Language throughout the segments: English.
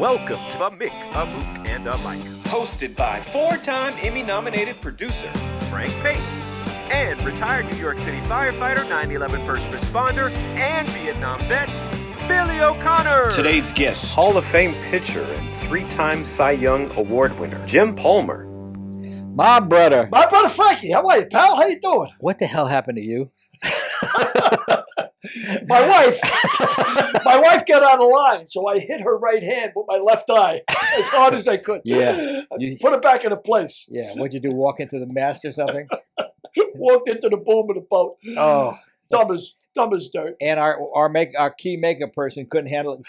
Welcome to a Mick, a Mook, and a Mike. Hosted by four-time Emmy-nominated producer Frank Pace. And retired New York City firefighter, 9/11 first responder, and Vietnam vet, Billy O'Connor. Today's guest, Hall of Fame pitcher and three-time Cy Young Award winner, Jim Palmer. My brother. My brother Frankie, how are you, pal? How you doing? What the hell happened to you? My wife got on the line, so I hit her right hand with my left eye as hard as I could. Yeah. Put it back into place. Yeah. What'd you do? Walk into the mast or something? Walked into the boom of the boat. Oh. Dumb as dirt. And our key makeup person couldn't handle it,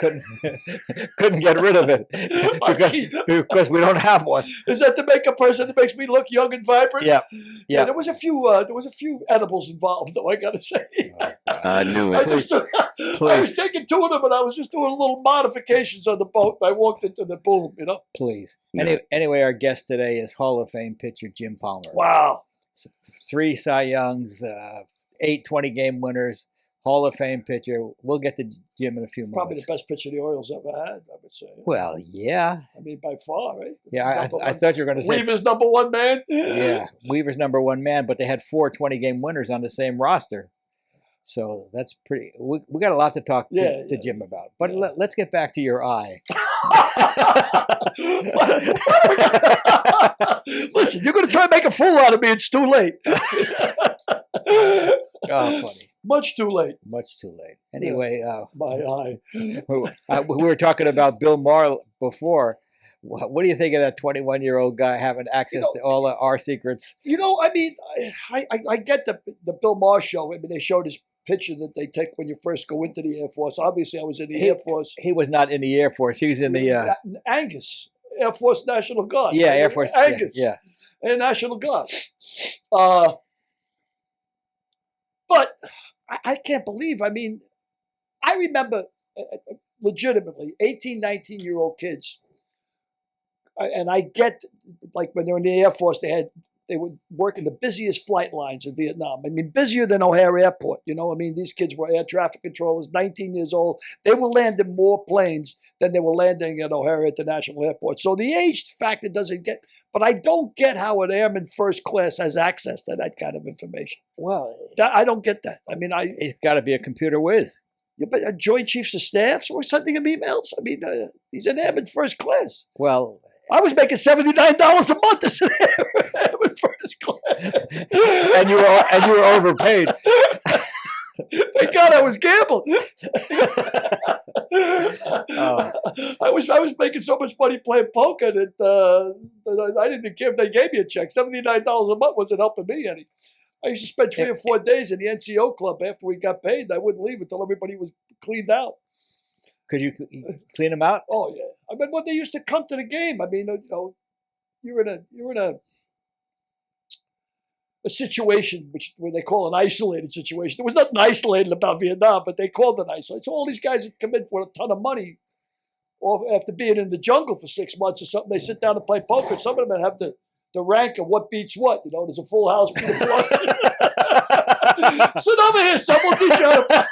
couldn't get rid of it because we don't have one. Is that the makeup person that makes me look young and vibrant? Yeah. There was a few edibles involved, though, I gotta say. I knew it. I was taking two of them, and I was just doing little modifications on the boat. And I walked into the boom, Please. Anyway, our guest today is Hall of Fame pitcher Jim Palmer. Wow. 3 Cy Youngs, 8 20-game winners, Hall of Fame pitcher. We'll get to Jim in a few moments. Probably the best pitcher the Orioles ever had, I would say. Well, yeah. I mean, by far, right? Yeah, I thought you were going to say Weaver's number one man. Yeah, Weaver's number one man, but they had 4 20-game winners on the same roster. So that's pretty. We got a lot to talk to Jim about. But let's get back to your eye. Listen, you're going to try to make a fool out of me. It's too late. Oh, funny. Much too late. Much too late. Anyway, my eye. We were talking about Bill Maher before. What do you think of that 21-year-old guy having access to all our secrets? I mean, I get the Bill Maher show. I mean, they showed his picture that they take when you first go into the Air Force. Obviously, I was in the Air Force. He was not in the Air Force. He was in the Angus, Air Force National Guard. Yeah, Air Force. Angus. Yeah. Air National Guard. But I can't believe, I mean, I remember legitimately 18, 19-year-old kids. And I get, like, when they were in the Air Force, they would work in the busiest flight lines in Vietnam. I mean, busier than O'Hare Airport. I mean, these kids were air traffic controllers, 19 years old. They were landing more planes than they were landing at O'Hare International Airport. So the age factor doesn't get, but I don't get how an airman first class has access to that kind of information. Well, I don't get that. I mean, he's got to be a computer whiz. Yeah, but Joint Chiefs of Staff or sending him emails. I mean, he's an airman first class. Well, I was making $79 a month as an airman first class, and you were overpaid. Thank God I was gambling. I was making so much money playing poker that I didn't care if they gave me a check. $79 a month wasn't helping me any. I used to spend 3 or 4 days in the NCO club after we got paid. I wouldn't leave until everybody was cleaned out. Could you clean them out? Oh yeah. I mean, when they used to come to the game, I mean, you're in a situation where they call an isolated situation. There was nothing isolated about Vietnam, but they called it isolated. So all these guys that come in for a ton of money, or after being in the jungle for 6 months or something, they sit down and play poker. Some of them have the rank of what beats what. There's a full house. Sit over here, someone will teach you how to play.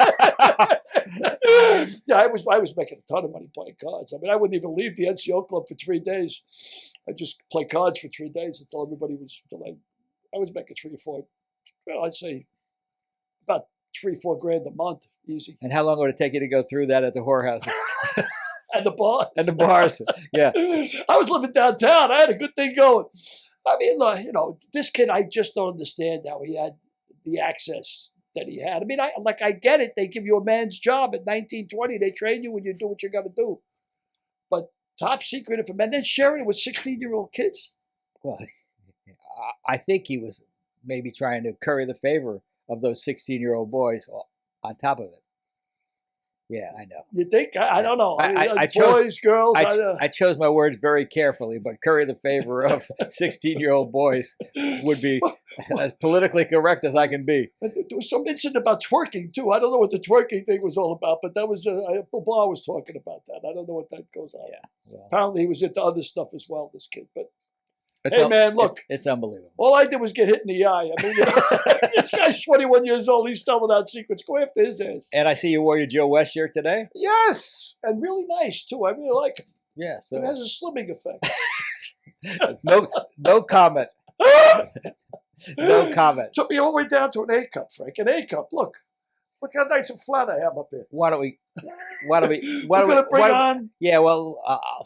Yeah, I was making a ton of money playing cards. I mean, I wouldn't even leave the NCO club for 3 days. I'd just play cards for 3 days until I was making 3 or 4. Well, I'd say about $3-4 grand a month, easy. And how long would it take you to go through that at the whorehouses? And the bars. And the bars, yeah. I was living downtown. I had a good thing going. I mean, this kid, I just don't understand how he had the access that he had. I mean, I get it. They give you a man's job at 19, 20. They train you and you do what you got to do. But top secret information. And then sharing it with 16-year-old kids. Well, I think he was maybe trying to curry the favor of those 16-year-old boys on top of it. Yeah, I know. You think? I don't know. I boys, girls. I chose my words very carefully, but curry the favor of 16-year-old boys would be as politically correct as I can be. There was some incident about twerking, too. I don't know what the twerking thing was all about, but that was, Bill Barr was talking about that. I don't know what that goes on. Yeah. Well, apparently he was into other stuff as well, this kid. But It's hey, man, look. It's unbelievable. All I did was get hit in the eye. I mean, this guy's 21 years old. He's selling out secrets. Go after his ass. And I see you wore your Joe West shirt today. Yes. And really nice, too. I really like it. Yeah. It So has a slimming effect. no comment. No comment. Took me all the way down to an A cup, Frank. An A cup. Look how nice and flat I have up there. Why don't we? We're gonna bring on. Yeah. Well,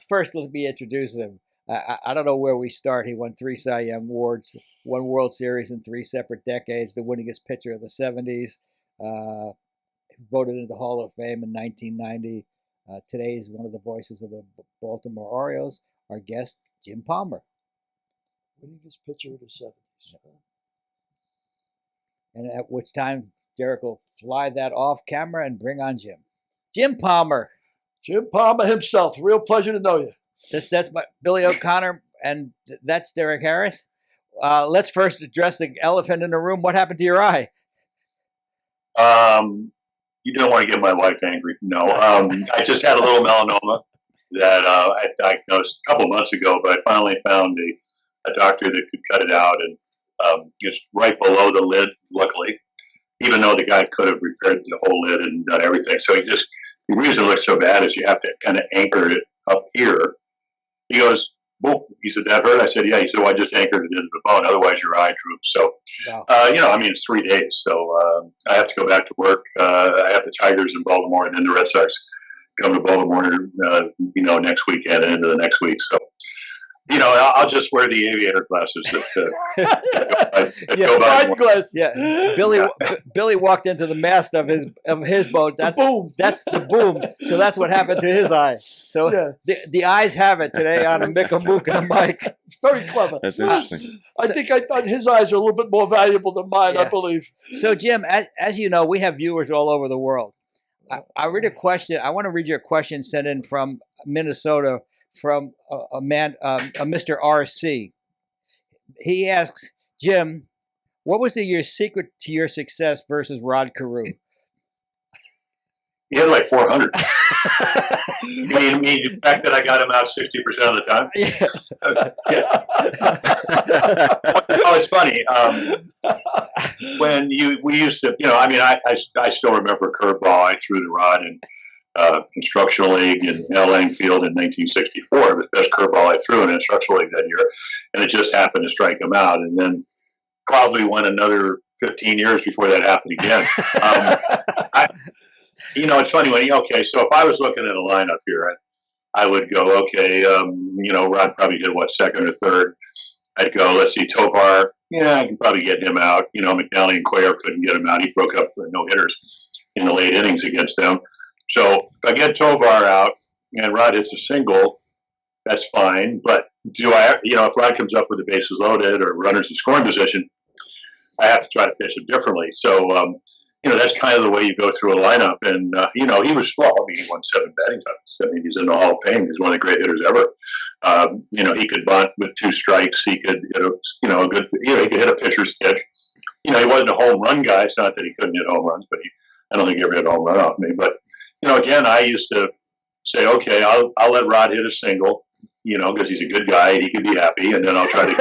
first let me introduce him. I don't know where we start. He won 3 Cy Young awards, 1 World Series in 3 separate decades, the winningest pitcher of the 70s, voted into the Hall of Fame in 1990. Today he's one of the voices of the Baltimore Orioles. Our guest, Jim Palmer. Winningest pitcher of the 70s. And at which time Derek will fly that off camera and bring on Jim. Jim Palmer. Jim Palmer himself. Real pleasure to know you. That's my Billy O'Connor, and that's Derek Harris. Let's first address the elephant in the room. What happened to your eye? You don't want to get my wife angry. No, I just had a little melanoma that I diagnosed a couple of months ago, but I finally found a doctor that could cut it out, and it's right below the lid, luckily, even though the guy could have repaired the whole lid and done everything. So the reason it looks so bad is you have to kind of anchor it up here. He goes, well, he said, that hurt? I said, yeah. He said, well, I just anchored it into the bone. Otherwise, your eye droops. So, Wow. it's 3 days. So I have to go back to work. I have the Tigers in Baltimore, and then the Red Sox come to Baltimore, next weekend and into the next week. So, I'll just wear the aviator glasses that go by. Wine glasses. Yeah, Billy walked into the mast of his boat. That's boom. That's the boom. So that's what happened to his eye. So Yeah. the eyes have it today on a Mick and Mook and a mic. Very clever. That's interesting. I think I thought his eyes are a little bit more valuable than mine, I Yeah. believe. So Jim, as you know, we have viewers all over the world. I read a question. I want to read you a question sent in from Minnesota from a man, a Mr. RC. He asks, Jim, what was your secret to your success versus Rod Carew? He had like 400. You mean the fact that I got him out 60% of the time? Oh, it's funny. When we used to, I still remember curveball. I threw the Rod in instructional league in Al Lang Field in 1964. It was the best curveball I threw in instructional league that year, and it just happened to strike him out. And then probably went another 15 years before that happened again. It's funny so if I was looking at a lineup here, I would go, Rod probably hit second or third. I'd go, let's see, Tovar. Yeah, I can probably get him out. McNally and Cuellar couldn't get him out. He broke up no hitters in the late innings against them. So if I get Tovar out and Rod hits a single, that's fine. But if Rod comes up with the bases loaded or runners in scoring position, I have to try to pitch him differently. So, that's kind of the way you go through a lineup. And, he was, he won 7 batting titles. He's in the Hall of Fame. He's one of the great hitters ever. He could bunt with 2 strikes. He could, he could hit a pitcher's pitch. He wasn't a home run guy. It's not that he couldn't hit home runs, but I don't think he ever hit a home run off me. But, again, I used to say, okay, I'll let Rod hit a single, because he's a good guy and he can be happy. And then I'll try to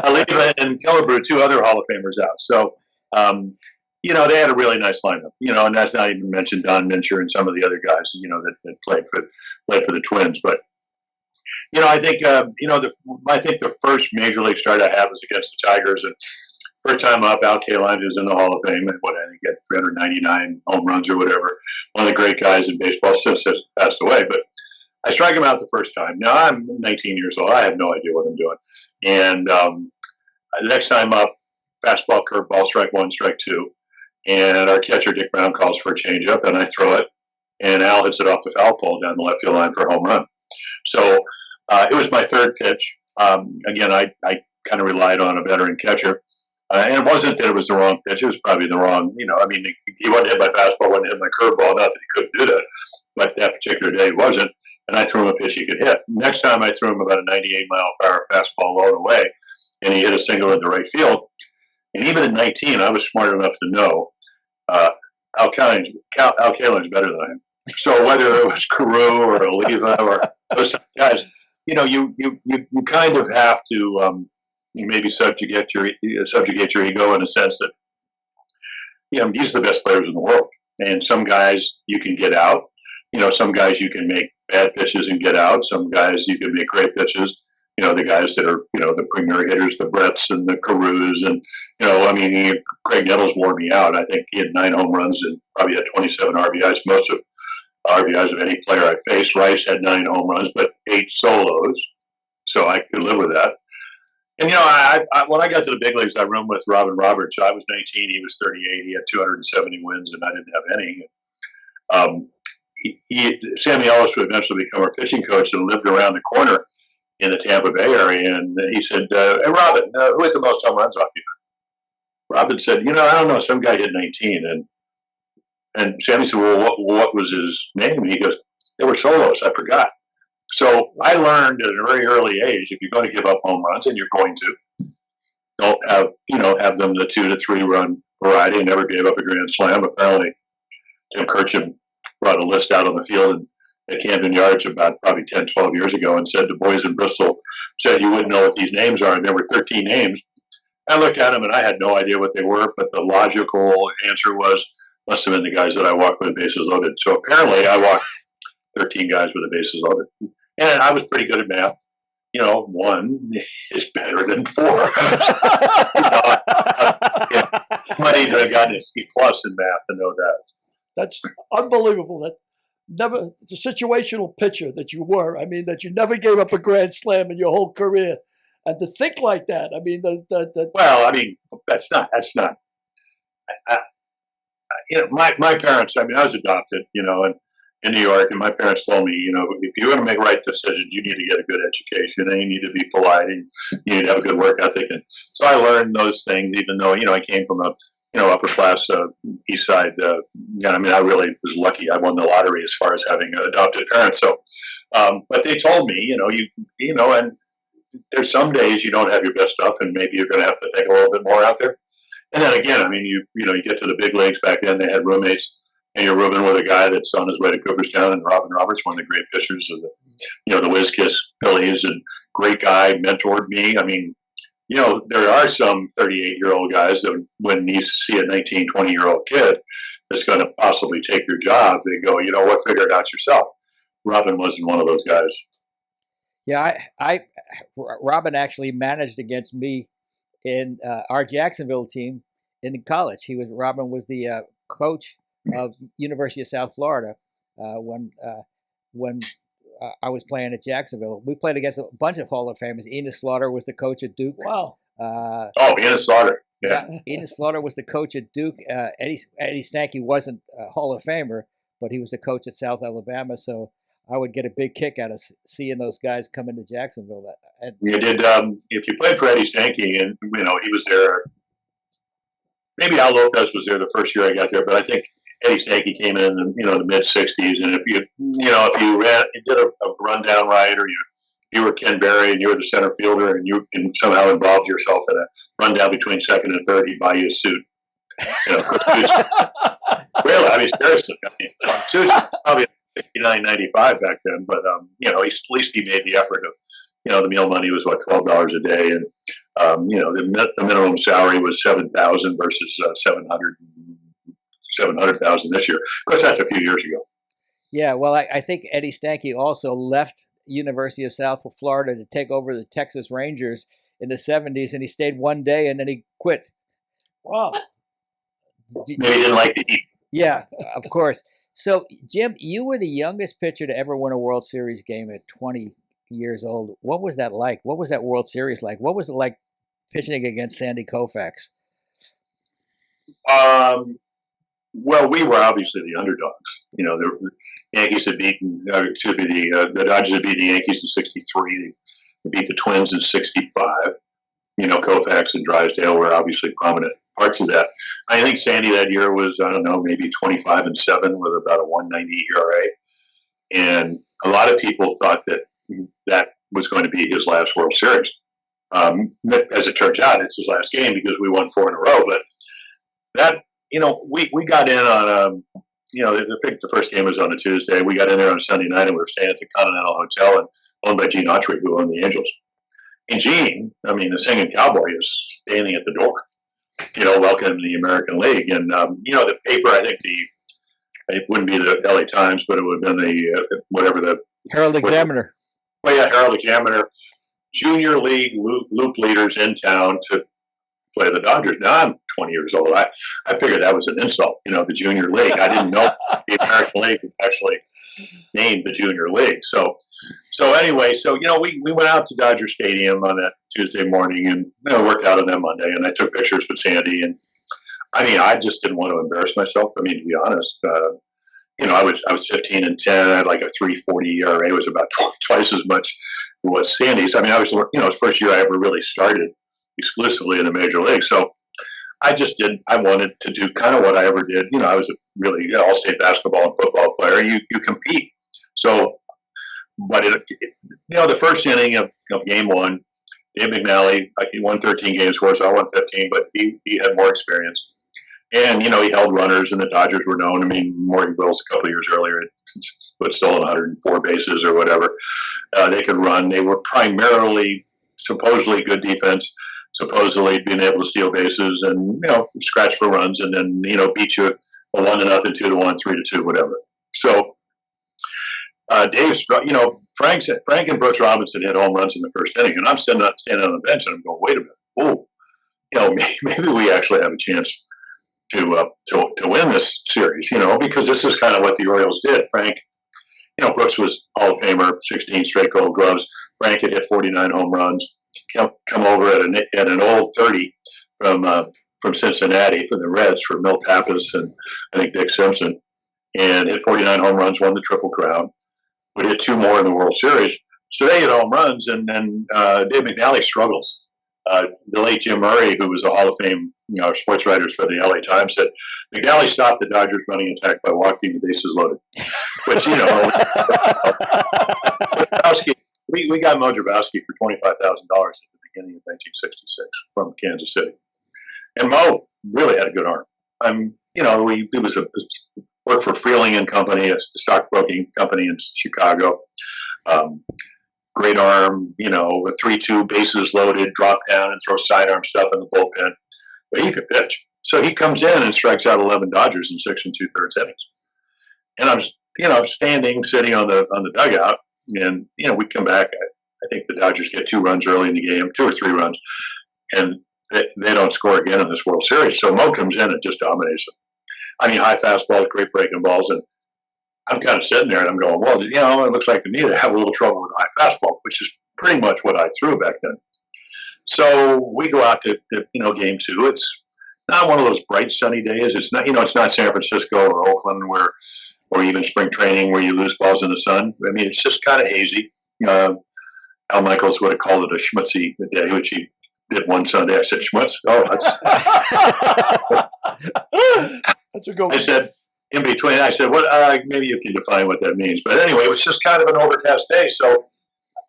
Oliva and Killebrew, 2 other Hall of Famers out. So, they had a really nice lineup, and that's not even mentioned Don Mincher and some of the other guys, that played for the Twins. But, I think, I think the first major league start I had was against the Tigers, and first time up, Al Kaline, who's in the Hall of Fame, and I think he had 399 home runs or whatever. One of the great guys in baseball since has passed away, but I strike him out the first time. Now I'm 19 years old. I have no idea what I'm doing. And the next time up, fastball, curveball, strike 1, strike 2. And our catcher, Dick Brown, calls for a changeup, and I throw it. And Al hits it off the foul pole down the left field line for a home run. So it was my third pitch. Again, I kind of relied on a veteran catcher. And it wasn't that it was the wrong pitch. It was probably the wrong, he wasn't hit my fastball, wasn't hit my curveball. Not that he couldn't do that. But that particular day he wasn't. And I threw him a pitch he could hit. Next time I threw him about a 98-mile-per-hour fastball low and away, and he hit a single in the right field. And even at 19, I was smart enough to know Al Kaline's better than I am. So whether it was Carew or Oliva or those guys, you kind of have to maybe subjugate your ego in a sense that these are the best players in the world. And some guys you can get out. some guys you can make bad pitches and get out. Some guys you can make great pitches. The guys that are, the premier hitters, the Bretts and the Carews. And, Craig Nettles wore me out. I think he had 9 home runs and probably had 27 RBIs. Most of RBIs of any player I faced. Rice had 9 home runs, but 8 solos. So I could live with that. And, when I got to the big leagues, I roomed with Robin Roberts. I was 19. He was 38. He had 270 wins, and I didn't have any. Sammy Ellis would eventually become our pitching coach and lived around the corner in the Tampa Bay area. And he said, hey, Robin, who hit the most home runs off you? Robin said, I don't know. Some guy hit 19. And Sammy said, well, what was his name? And he goes, they were solos. I forgot. So I learned at a very early age, if you're going to give up home runs, and you're going to, don't have them the 2 to 3 run variety, and never gave up a grand slam. Apparently, Tim Kirchhoff brought a list out on the field at Camden Yards about probably 10, 12 years ago and said the boys in Bristol said you wouldn't know what these names are. And there were 13 names. I looked at them and I had no idea what they were, but the logical answer was, must have been the guys that I walked with bases loaded. So apparently I walked 13 guys with the bases loaded. And I was pretty good at math. 1 is better than 4. Might even have gotten a C+ in math to know that. That's unbelievable. The situational pitcher that you were. That you never gave up a grand slam in your whole career, and to think like that. That's not. My parents. I was adopted. And in New York, and my parents told me, if you want to make right decisions, you need to get a good education, and you need to be polite, and you need to have a good work ethic. And so I learned those things, even though I came from a upper class East Side. I really was lucky. I won the lottery as far as having adopted parents. So, but they told me, and there's some days you don't have your best stuff, and maybe you're going to have to think a little bit more out there. And then again, you get to the big leagues. Back then, they had roommates. And you're rooming with a guy that's on his way to Cooperstown, and Robin Roberts, one of the great pitchers of the Whiz Kiss Phillies, and great guy, mentored me. There are some 38-year-old guys that when you see a 19, 20-year-old kid that's going to possibly take your job, they go, what, figure it out yourself. Robin wasn't one of those guys. Yeah, Robin actually managed against me in our Jacksonville team in college. Robin was the coach of University of South Florida when I was playing at Jacksonville. We played against a bunch of Hall of Famers. Enos Slaughter was the coach at Duke. Wow. Enos Slaughter. Yeah. Enos Slaughter was the coach at Duke. Eddie Stanky wasn't a Hall of Famer, but he was the coach at South Alabama. So I would get a big kick out of seeing those guys come into Jacksonville. You did. If you played for Eddie Stanky, and he was there. Maybe Al Lopez was there the first year I got there, but I think Eddie Stanky came in the mid '60s, and if you did a rundown right, or you were Ken Berry and you were the center fielder, and you somehow involved yourself in a rundown between second and third, he'd buy you a suit. Really, seriously, suits probably $59.95 back then, but at least he made the effort of. The meal money was what, $12 a day, and the minimum salary was $7,000 versus $700,000 this year. Of course, that's a few years ago. Yeah, well, I think Eddie Stanky also left University of South Florida to take over the Texas Rangers in the 70s, and he stayed one day and then he quit. Wow. Maybe he didn't like the heat. Yeah, of course. So, Jim, you were the youngest pitcher to ever win a World Series game at 20 years old. What was that like? What was that World Series like? What was it like pitching against Sandy Koufax? Well, we were obviously the underdogs. The Yankees had beaten, the Dodgers had beaten the Yankees in '63. They beat the Twins in '65. Koufax and Drysdale were obviously prominent parts of that. I think Sandy that year was, maybe 25-7 with about a 1.90 ERA. And a lot of people thought that was going to be his last World Series. As it turns out, it's his last game because we won 4 in a row. But that, we got in on, the first game was on a Tuesday. We got in there on a Sunday night, and we were staying at the Continental Hotel, and owned by Gene Autry, who owned the Angels. And Gene, the singing cowboy, is standing at the door, welcoming the American League. And, the paper, I think it wouldn't be the LA Times, but it would have been the whatever the Herald Examiner. well, yeah, Herald Examiner, junior league loop leaders in town to play the Dodgers. Now I'm 20 years old. I figured that was an insult, the junior league. I didn't know the American League was actually named the junior league. So anyway, we went out to Dodger Stadium on that Tuesday morning and worked out on that Monday, and I took pictures with Sandy. And I mean, I just didn't want to embarrass myself. I mean, to be honest, I was 15-10. I had like a 3.40 ERA. It was about twice as much as what Sandy's. I mean, I was it was the first year I ever really started exclusively in the major league. So I wanted to do kind of what I ever did. I was a really all-state basketball and football player. You compete. So, but the first inning of game one, Dave McNally, he won 13 games for us. I won 15, but he had more experience. And, he held runners, and the Dodgers were known. I mean, Morgan Wills a couple of years earlier had stolen 104 bases or whatever. They could run. They were primarily supposedly good defense, supposedly being able to steal bases and, scratch for runs and then, beat you a 1-0, 2-1, 3-2, whatever. So Dave's, Frank and Brooks Robinson hit home runs in the first inning, and I'm standing on the bench and I'm going, wait a minute. Oh, maybe we actually have a chance to win this series, because this is kind of what the Orioles did. Frank, Brooks was Hall of Famer, 16 straight Gold Gloves. Frank had hit 49 home runs. Come over at an old 30 from Cincinnati, from the Reds, for Milt Pappas and I think Dick Simpson, and hit 49 home runs, won the Triple Crown. Would hit 2 more in the World Series. So they hit home runs, and then Dave McNally struggles. The late Jim Murray, who was a Hall of Fame sports writer for the LA Times, said McNally stopped the Dodgers running attack by walking the bases loaded. Which, we got Mo Drabowski for $25,000 at the beginning of 1966 from Kansas City. And Mo really had a good arm. He was worked for Freeling and Company, a stockbroking company in Chicago. Great arm, a 3-2, bases loaded, drop down and throw sidearm stuff in the bullpen. But he could pitch. So he comes in and strikes out 11 Dodgers in 6 2/3 innings. And I'm sitting on the dugout, and we come back. I think the Dodgers get 2 runs early in the game, 2 or 3 runs, and they don't score again in this World Series. So Mo comes in and just dominates them. I mean, high fastballs, great breaking balls, and I'm kind of sitting there and I'm going, well, it looks like to me they have a little trouble with high fastball, which is pretty much what I threw back then. So we go out to game 2. It's not one of those bright sunny days. It's not it's not San Francisco or Oakland or even spring training where you lose balls in the sun. I mean, it's just kind of hazy. Al Michaels would have called it a schmutzy day, which he did one Sunday. I said, schmutz? Oh, that's a good one. I said, in between, I said, "What? Maybe you can define what that means." But anyway, it was just kind of an overcast day. So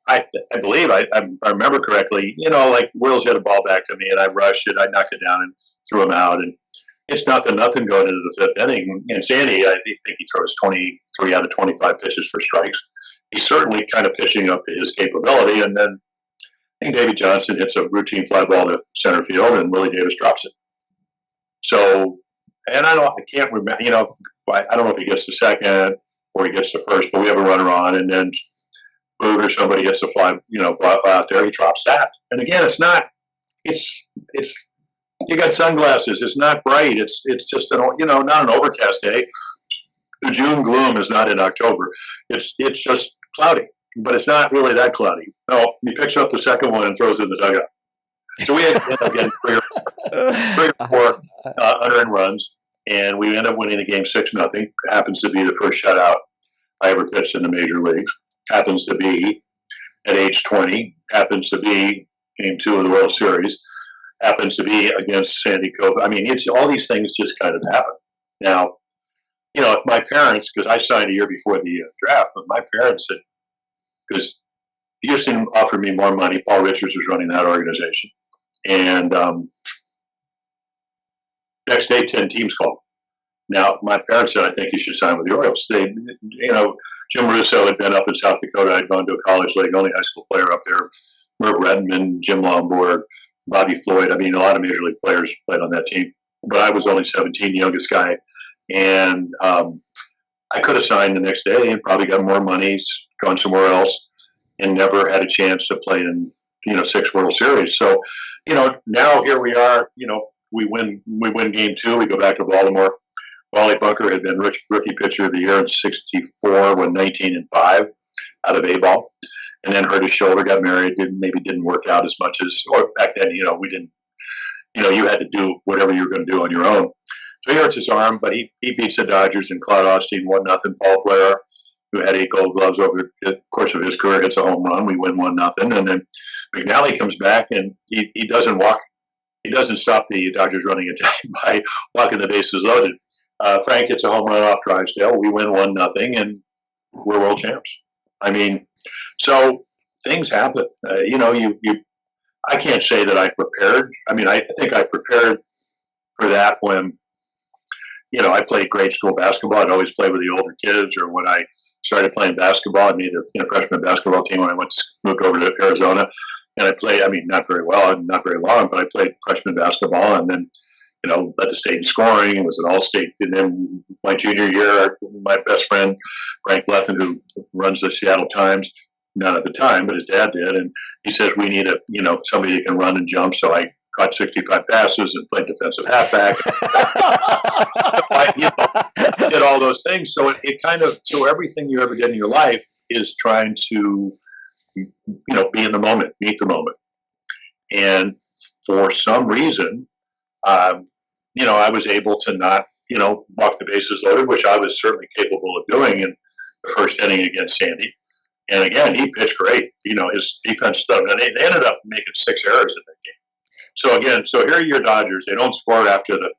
I believe I remember correctly. Like Wills hit a ball back to me, and I rushed it. I knocked it down and threw him out. And it's nothing going into the 5th inning. And Sandy, I think he throws 23 out of 25 pitches for strikes. He's certainly kind of pitching up to his capability. And then I think Davey Johnson hits a routine fly ball to center field, and Willie Davis drops it. So. And I can't remember, I don't know if he gets the second or he gets the first, but we have a runner on, and then Boog or somebody gets the fly, out there, he drops that. And again, you got sunglasses. It's not bright. It's just, not an overcast day. The June gloom is not in October. It's just cloudy, but it's not really that cloudy. No, he picks up the second one and throws it in the dugout. So we end up getting 3 or 4 unearned runs, and we end up winning the game 6-0. Happens to be the first shutout I ever pitched in the major leagues. Happens to be at age 20. Happens to be game 2 of the World Series. Happens to be against Sandy Koufax. I mean, all these things just kind of happen. Now, if my parents, because I signed a year before the draft, but my parents said, because Houston offered me more money. Paul Richards was running that organization. And next day, 10 teams called. Now, my parents said, I think you should sign with the Orioles. Jim Russo had been up in South Dakota. I'd gone to a college league, only high school player up there. Merv Rettenman, Jim Lomborg, Bobby Floyd. I mean, a lot of major league players played on that team. But I was only 17, the youngest guy. And I could have signed the next day and probably got more money, gone somewhere else, and never had a chance to play in 6 World Series. So, now here we are. We win game 2. We go back to Baltimore. Wally Bunker had been rookie pitcher of the year in '64, won 19-5 out of A-ball, and then hurt his shoulder, got married, didn't work out as much as, or back then, we didn't, you had to do whatever you were going to do on your own. So he hurts his arm, but he beats the Dodgers, and Claude Osteen 1-0. Paul Blair, who had 8 Gold Gloves over the course of his career, hits a home run. We win 1-0, and then McNally comes back, and he doesn't walk. He doesn't stop the Dodgers running attack by walking the bases loaded. Frank hits a home run off Drysdale. We win 1-0, and we're world champs. I mean, so things happen. I can't say that I prepared. I mean, I think I prepared for that when, I played grade school basketball. I'd always play with the older kids, or when I started playing basketball, I made a freshman basketball team when I moved over to Arizona. And I played, not very well, not very long, but I played freshman basketball, and then, led the state in scoring, and was an all-state. And then my junior year, my best friend, Frank Lethen, who runs the Seattle Times, not at the time, but his dad did, and he says, we need somebody that can run and jump. So I caught 65 passes and played defensive halfback. I did all those things. So so everything you ever did in your life is trying to, be in the moment, meet the moment. And for some reason, I was able to not, walk the bases loaded, which I was certainly capable of doing in the first inning against Sandy. And again, he pitched great. His defense stuff, and they ended up making 6 errors in that game. So here are your Dodgers. They don't score after the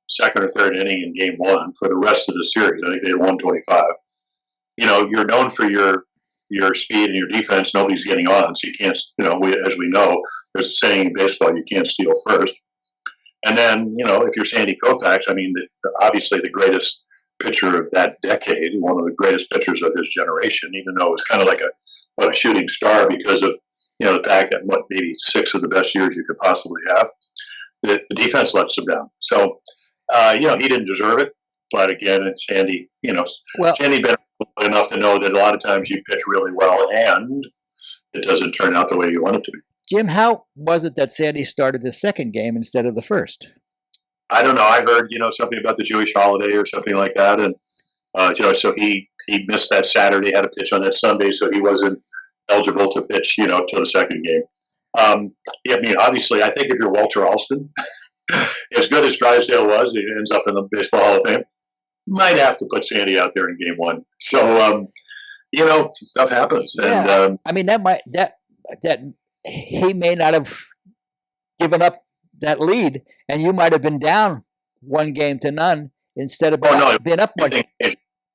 second or third inning in game 1 for the rest of the series. I think they had 125. You're known for your speed and your defense. Nobody's getting on, so you can't. As we know, there's a saying in baseball: you can't steal first. And then, if you're Sandy Koufax, obviously the greatest pitcher of that decade, one of the greatest pitchers of his generation, even though it was kind of like a shooting star because of, the fact that maybe 6 of the best years you could possibly have. The defense lets him down. So, he didn't deserve it. But again, it's Sandy, Sandy been enough to know that a lot of times you pitch really well and it doesn't turn out the way you want it to be. Jim, how was it that Sandy started the second game instead of the first? I don't know. I heard, something about the Jewish holiday or something like that. And, so he missed that Saturday, had to pitch on that Sunday, so he wasn't eligible to pitch, till the second game. Obviously, I think if you're Walter Alston, as good as Drysdale was, he ends up in the Baseball Hall of Fame, might have to put Sandy out there in game 1. So, stuff happens. Yeah. And that he may not have given up that lead, and you might have been down 1-0 instead of being up 1.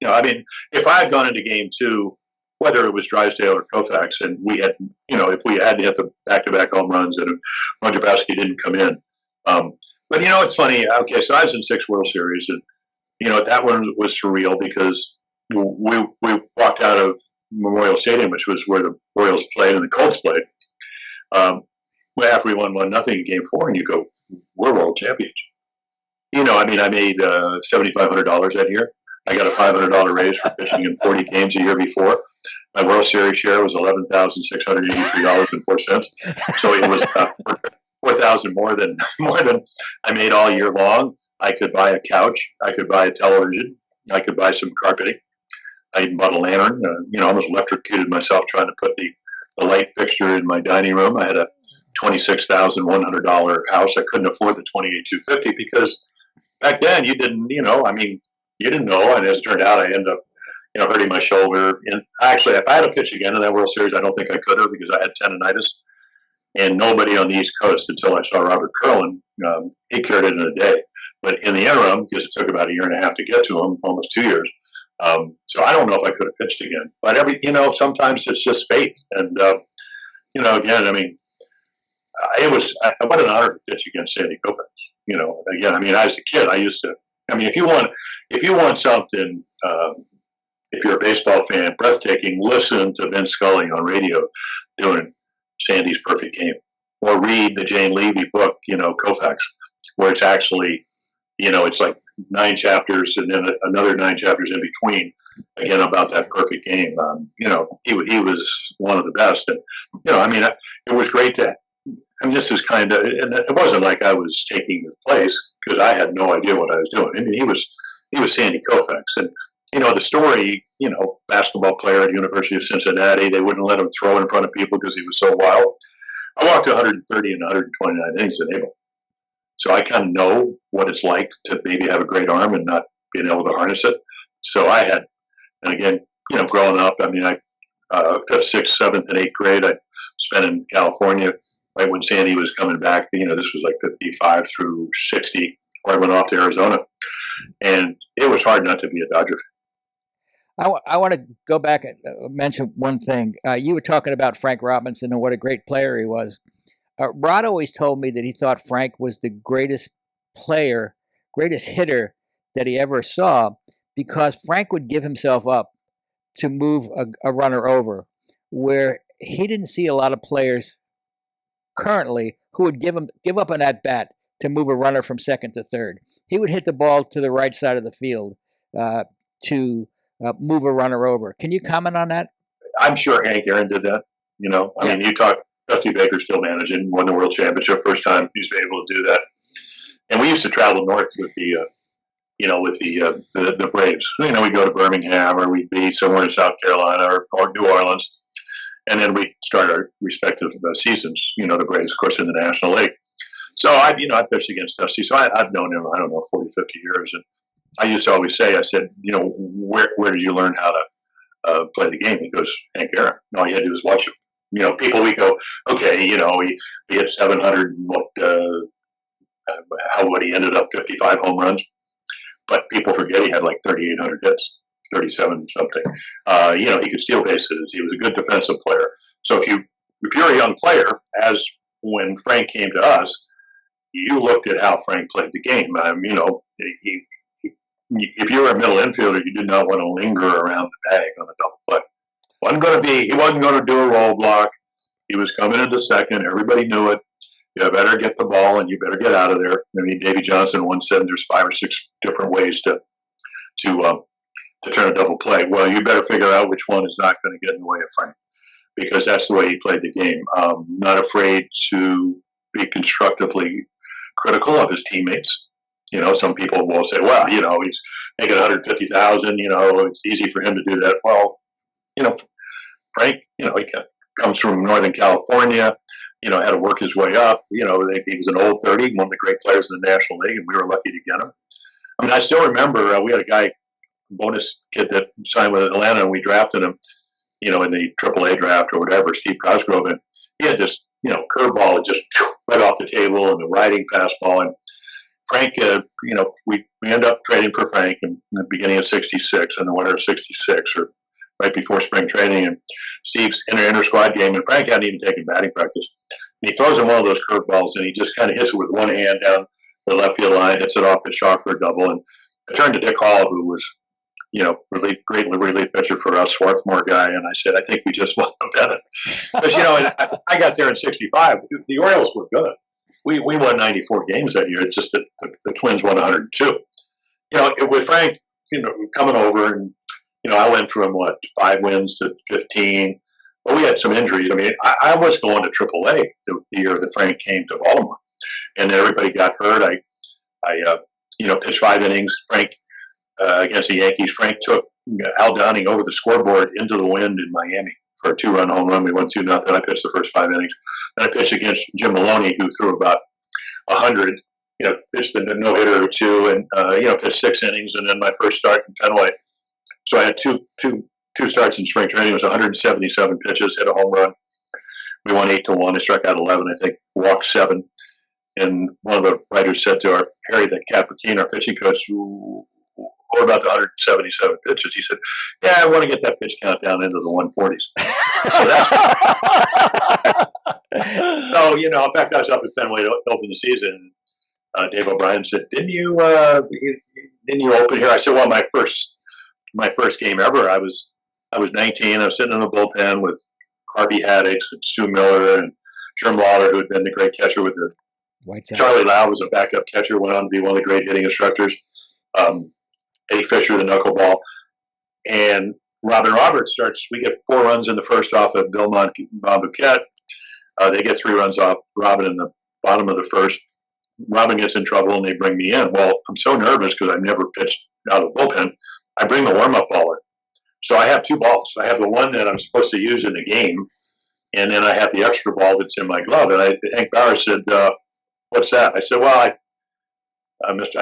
If I had gone into game 2, whether it was Drysdale or Koufax, and we had, if we had to hit the back-to-back home runs and Roger Baskey didn't come in. But it's funny. Okay, so I was in 6 World Series, and that one was surreal because we walked out of Memorial Stadium, which was where the Royals played and the Colts played. After we won 1-0 in game 4, and you go, we're world champions. I made $7,500 that year. I got a $500 raise for pitching in 40 games a year before. My World Series share was $11,683.04. So it was about $4,000 more than I made all year long. I could buy a couch. I could buy a television. I could buy some carpeting. I even bought a lantern. Almost electrocuted myself trying to put the light fixture in my dining room. I had a $26,100 house. I couldn't afford the $28,250 because back then you didn't, you didn't know. And as it turned out, I ended up, hurting my shoulder. And actually, if I had to pitch again in that World Series, I don't think I could have because I had tendonitis. And nobody on the East Coast until I saw Robert Curlin, he cured it in a day. But in the interim, because it took about 1.5 years to get to him, almost 2 years. So I don't know if I could have pitched again. But sometimes it's just fate. And again, it was what an honor to pitch against Sandy Koufax. Again, as a kid, I used to. If you want something, if you're a baseball fan, breathtaking, listen to Vince Scully on radio doing Sandy's Perfect Game, or read the Jane Levy book, Koufax, where it's actually, it's like 9 chapters and then another 9 chapters in between again about that perfect game. He was one of the best, and it was great to. And this is kind of, and it wasn't like I was taking his place because I had no idea what I was doing. I mean, he was Sandy Koufax, and the story. Basketball player at the University of Cincinnati. They wouldn't let him throw in front of people because he was so wild. I walked 130 and 129 innings in April. So I kind of know what it's like to maybe have a great arm and not being able to harness it. So I had, and again, growing up, I mean, fifth, sixth, seventh, and eighth grade, I spent in California right when Sandy was coming back. This was like 55 through 60, where I went off to Arizona. And it was hard not to be a Dodger fan. I want to go back and mention one thing. You were talking about Frank Robinson and what a great player he was. Rod always told me that he thought Frank was the greatest player, greatest hitter that he ever saw, because Frank would give himself up to move a runner over, where he didn't see a lot of players currently who would give up an at-bat to move a runner from second to third. He would hit the ball to the right side of the field to move a runner over. Can you comment on that? I'm sure Hank Aaron did that. I mean, you talk, Dusty Baker still managing, won the World Championship, first time he's been able to do that. And we used to travel north with the Braves. We'd go to Birmingham, or we'd be somewhere in South Carolina or New Orleans. And then we'd start our respective seasons, the Braves, of course, in the National League. So I pitched against Dusty. So I've known him, 40, 50 years. And I used to always say, I said, where did you learn how to play the game? He goes, Hank Aaron. All you had to do was watch him. People, we go, okay, he hit 700 and he ended up 55 home runs. But people forget he had like 3,800 hits, 37 something. He could steal bases. He was a good defensive player. So if you're a young player, as when Frank came to us, you looked at how Frank played the game. If you were a middle infielder, you did not want to linger around the bag on a double play. He wasn't going to do a roll block. He was coming into second. Everybody knew it. You better get the ball and you better get out of there. I mean, Davey Johnson once said there's 5 or 6 different ways to turn a double play. Well, you better figure out which one is not going to get in the way of Frank, because that's the way he played the game. Not afraid to be constructively critical of his teammates. Some people will say, well, he's making $150,000. It's easy for him to do that. Well, Frank, he comes from Northern California, had to work his way up. He was an old 30, one of the great players in the National League, and we were lucky to get him. I mean, I still remember we had a guy, bonus kid that signed with Atlanta, and we drafted him, in the AAA draft or whatever, Steve Cosgrove, and he had this, curveball just right off the table and the riding fastball. And Frank, we ended up trading for Frank in the beginning of '66 and the winter of '66, or right before spring training. And Steve's in an inter-squad game, and Frank hadn't even taken batting practice. And he throws him one of those curveballs, and he just kind of hits it with one hand down the left field line, hits it off the chalk for a double. And I turned to Dick Hall, who was, great relief pitcher for us, Swarthmore guy, and I said, I think we just won the pennant. Because, I got there in '65. The Orioles were good. We won 94 games that year. It's just that the Twins won 102. With Frank, coming over, and I went from 5 wins to 15. But we had some injuries. I mean, I was going to AAA the year that Frank came to Baltimore, and everybody got hurt. I pitched 5 innings. Frank against the Yankees. Frank took Al Downing over the scoreboard into the wind in Miami for a 2-run home run. We won 2-0. I pitched the first 5 innings. Then I pitched against Jim Maloney, who threw about 100. Pitched a no-hitter or 2, and pitched 6 innings. And then my first start in Fenway. So I had two starts in spring training. It was 177 pitches, hit a home run. We won 8-1. I struck out 11, I think, walked 7. And one of the writers said to Harry Cappuccino, our pitching coach, what about the 177 pitches? He said, yeah, I want to get that pitch count down into the 140s. So in fact, I was up at Fenway to open the season. Dave O'Brien said, didn't you open here? I said, well, my first game ever, I was 19. I was sitting in the bullpen with Harvey Haddix and Stu Miller and Sherm Lawler, who had been the great catcher with the White Sox. Charlie Lau was a backup catcher, went on to be one of the great hitting instructors. Eddie Fisher, the knuckleball. and Robin Roberts starts. We get 4 runs in the first off of Bill Monbouquet. They get 3 runs off Robin in the bottom of the first. Robin gets in trouble and they bring me in. Well, I'm so nervous because I've never pitched out of the bullpen. I bring the warm-up ball in. So I have 2 balls. I have the one that I'm supposed to use in the game, and then I have the extra ball that's in my glove. And Hank Bauer said, "What's that?" I said, "Well, I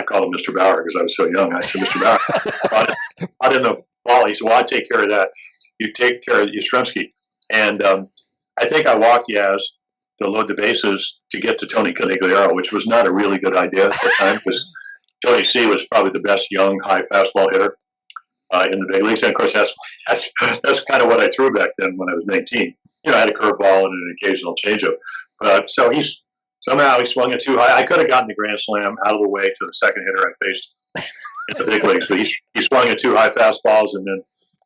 called him Mr. Bauer because I was so young. I said, Mr. Bauer, out in the ball." He said, "Well, I take care of that. You take care of Yastrzemski." And I think I walked Yaz to load the bases to get to Tony Conigliaro, which was not a really good idea at the time because Tony C was probably the best young high fastball hitter in the big leagues. And of course, that's kind of what I threw back then when I was 19. I had a curveball and an occasional changeup. So somehow he swung it too high. I could have gotten the grand slam out of the way to the second hitter I faced in the big leagues, but he swung at 2 high fastballs, and then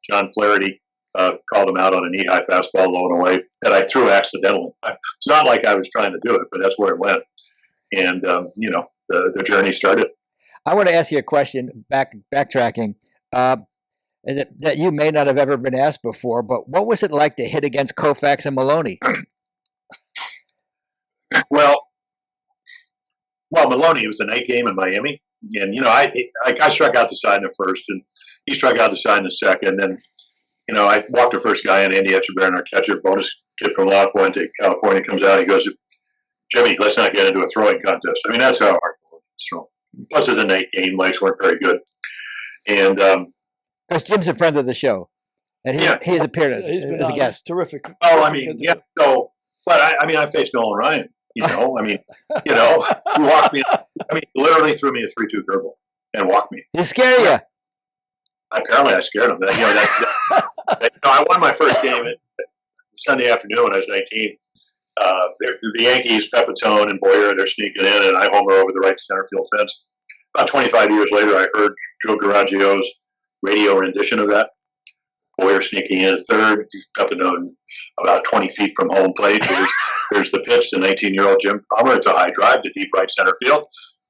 John Flaherty called him out on a knee-high fastball low and away that I threw accidentally. It's not like I was trying to do it, but that's where it went. And, the journey started. I want to ask you a question, backtracking, that you may not have ever been asked before, but what was it like to hit against Koufax and Maloney? Well, Maloney, it was the night game in Miami. And, I struck out the side in the first, and he struck out the side in the second. And, I walked the first guy in, Andy Etchebarren, our catcher, bonus kid from La Puente, California, comes out. He goes, "Jimmy, let's not get into a throwing contest." I mean, that's how hard it was to throw. Plus, it's a night game. Lights weren't very good. And because Jim's a friend of the show, and he's appeared as a guest. Terrific. Oh, I mean, yeah. So, but I faced Nolan Ryan. He walked me. He literally threw me a 3-2 curveball and walked me. He scared you. Apparently, I scared him. I won my first game Sunday afternoon when I was 19. The Yankees, Pepitone and Boyer, they're sneaking in, and I homer over the right center field fence. About 25 years later, I heard Joe Garagio's radio rendition of that. Boyer sneaking in third, Pepitone about 20 feet from home plate. There's the pitch to 19-year-old Jim Palmer. It's a high drive to deep right center field.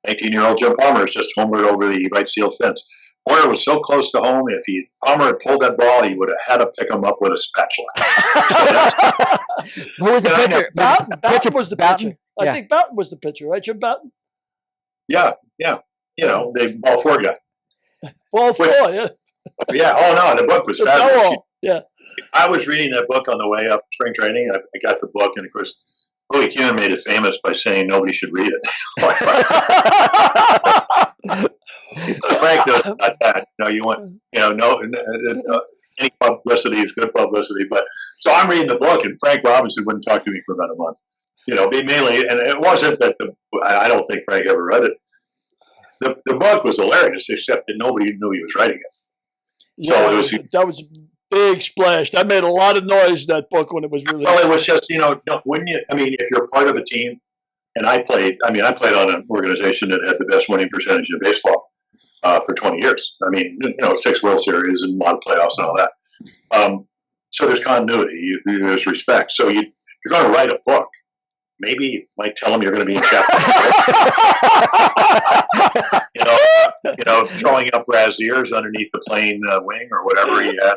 19-year-old Jim Palmer has just homered over the right field fence. Boyer was so close to home, if Palmer had pulled that ball, he would have had to pick him up with a spatula. Who was the pitcher? Bouton was the pitcher. I Yeah. think Bouton was the pitcher, right, Jim Bouton? Yeah. The ball 4 guy. Ball 4, yeah. Yeah. Oh, no, the book was fabulous. Yeah. I was reading that book on the way up spring training. I got the book, and of course, Willie Kuhn made it famous by saying nobody should read it. Frank does not that. Any publicity is good publicity. But so I'm reading the book, and Frank Robinson wouldn't talk to me for about a month. Mainly, and it wasn't that I don't think Frank ever read it. The book was hilarious, except that nobody knew he was writing it. So that was a big splash. That made a lot of noise, that book, when it was released. Well, it was just, wouldn't you? If you're part of a team, and I played on an organization that had the best winning percentage in baseball for 20 years. 6 World Series and a lot of playoffs and all that. So there's continuity, there's respect. So you're going to write a book. Maybe you might tell them you're going to be in chapter 4. Throwing up braziers underneath the plane wing or whatever he had.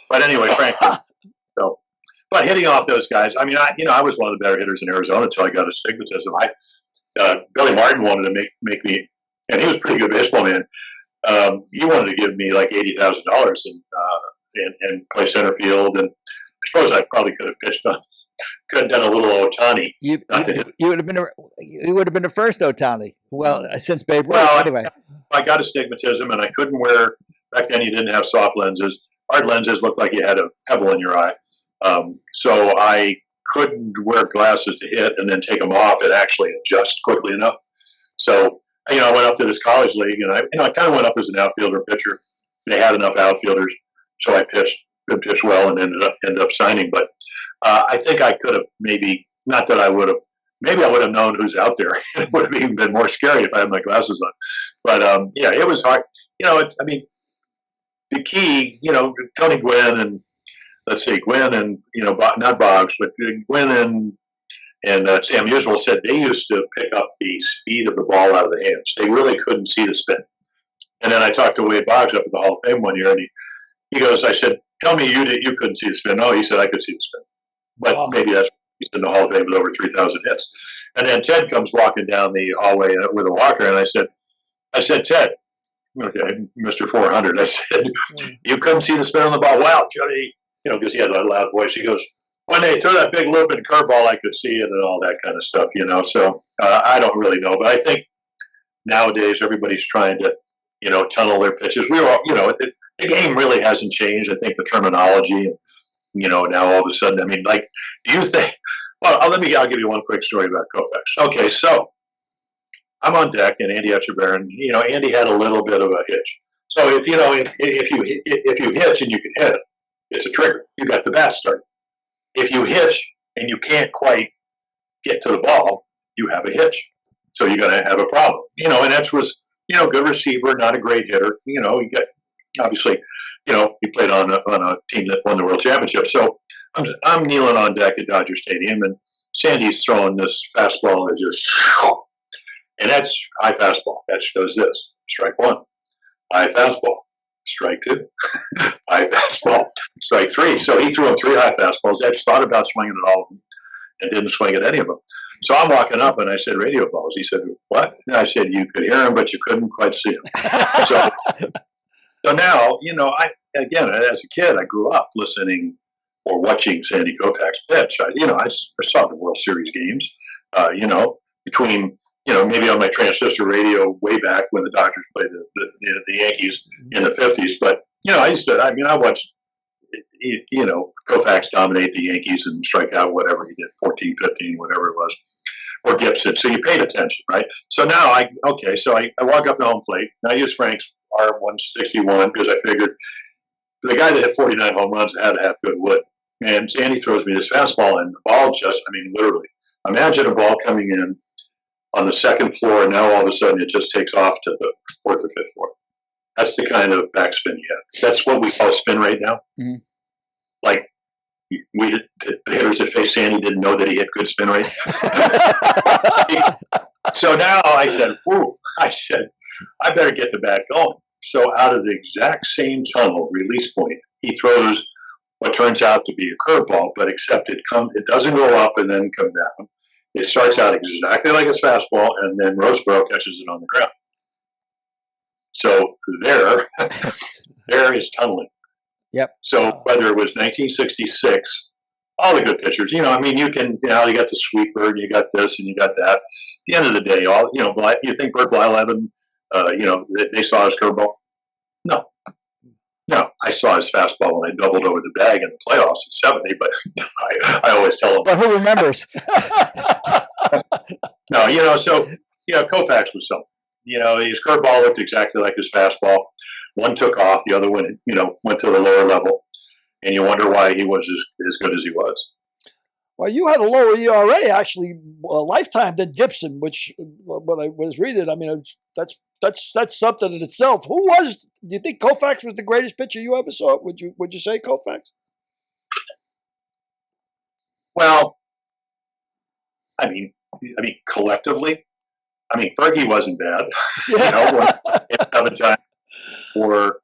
But anyway, frankly, but hitting off those guys, I was one of the better hitters in Arizona until I got astigmatism. Billy Martin wanted to make me, and he was a pretty good baseball man. He wanted to give me like $80,000 and play center field, and I suppose I probably could have done a little Ohtani. You would have been the first Ohtani. Well, since Babe Ruth. Well, anyway, I got astigmatism, and I couldn't wear. Back then, you didn't have soft lenses. Hard lenses looked like you had a pebble in your eye. So I couldn't wear glasses to hit and then take them off and actually adjust quickly enough. So I went up to this college league, and I kind of went up as an outfielder pitcher. They had enough outfielders, so I pitched well and ended up signing. But I think I could have maybe I would have known who's out there. It would have even been more scary if I had my glasses on. But it was hard. The key, Tony Gwynn and not Boggs, but Gwynn and Sam Musial said they used to pick up the speed of the ball out of the hands. They really couldn't see the spin. And then I talked to Wade Boggs up at the Hall of Fame one year, and He goes, I said, tell me you couldn't see the spin. No, he said, I could see the spin. But Wow. maybe that's he's in the Hall of Fame with over 3,000 hits. And then Ted comes walking down the hallway with a walker, and I said, Ted, okay, Mr. 400, I said, you couldn't see the spin on the ball. Wow, Johnny, because he had a loud voice. He goes, when they threw that big loop and curveball, I could see it and all that kind of stuff, So I don't really know, but I think nowadays everybody's trying to, tunnel their pitches. We were all, the game really hasn't changed. I think the terminology, now all of a sudden, I mean, like, do you think? Well, I'll give you one quick story about Koufax. Okay, so I'm on deck, and Andy Etchebarren, Andy had a little bit of a hitch. So if you hitch and you can hit, it's a trigger. You got the bat start. If you hitch and you can't quite get to the ball, you have a hitch. So you're going to have a problem. And Etch was, good receiver, not a great hitter. You get obviously, he played on a team that won the World Championship. So I'm kneeling on deck at Dodger Stadium, and Sandy's throwing this fastball that just, and that's high fastball. That does this. Strike one. High fastball. Strike two. High fastball. Strike three. So he threw him 3 high fastballs. Edge thought about swinging at all of them and didn't swing at any of them. So I'm walking up and I said, radio balls. He said, what? And I said, you could hear him, but you couldn't quite see him. So now, again, as a kid, I grew up listening or watching Sandy Koufax pitch. I saw the World Series games, between, maybe on my transistor radio way back when the Dodgers played the Yankees in the 50s. But, I watched, Koufax dominate the Yankees and strike out whatever he did, 14, 15, whatever it was, or Gibson. So you paid attention, right? So now I walk up to home plate, and I use Frank's R161 because I figured the guy that hit 49 home runs had to have good wood. And Sandy throws me this fastball, and the ball literally, imagine a ball coming in on the second floor, and now all of a sudden it just takes off to the 4th or 5th floor. That's the kind of backspin you have. That's what we call spin rate now. Mm-hmm. Like, the hitters that faced Sandy didn't know that he had good spin rate. So now I said, I better get the bat going. So out of the exact same tunnel release point, he throws what turns out to be a curveball, but except it doesn't go up and then come down. It starts out exactly like a fastball, and then Roseboro catches it on the ground. So there is tunneling. Yep. So whether it was 1966, all the good pitchers, you got the sweeper, and you got this, and you got that. At the end of the day, you think Bert Blyleven, they saw his curveball? No, I saw his fastball when I doubled over the bag in the playoffs in 70, but I always tell him. But who remembers? No, Koufax was something. His curveball looked exactly like his fastball. One took off, the other one, went to the lower level, and you wonder why he was as good as he was. Well, you had a lower ERA, actually, a lifetime than Gibson, which, when I was reading, that's something in itself. Do you think Koufax was the greatest pitcher you ever saw? Would you say Koufax? Well, collectively, Fergie wasn't bad. Seven times. Or,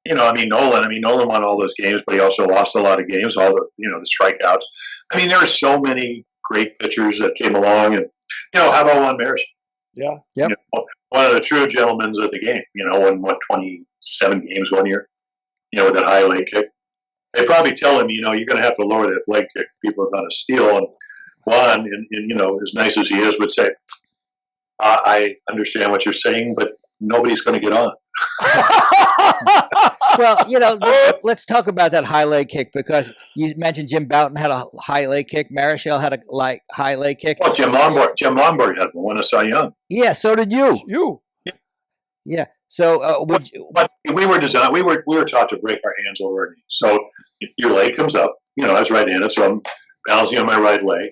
Nolan won all those games, but he also lost a lot of games, all the strikeouts. There were so many great pitchers that came along, and, how about Juan Marichal? Yeah. Yep. One of the true gentlemen of the game, won 27 games one year, with that high leg kick. They probably tell him, you're going to have to lower that leg kick. People are going to steal. And Juan, as nice as he is, would say, I understand what you're saying, but nobody's going to get on. Well, let's talk about that high leg kick, because you mentioned Jim Bouton had a high leg kick. Marichal had a high leg kick. Well, Jim Lombard had one, won a Cy Young. Yeah, so did you. Yeah. So but we were designed. We were taught to break our hands over our knees. So your leg comes up. I was right-handed, so I'm balancing on my right leg.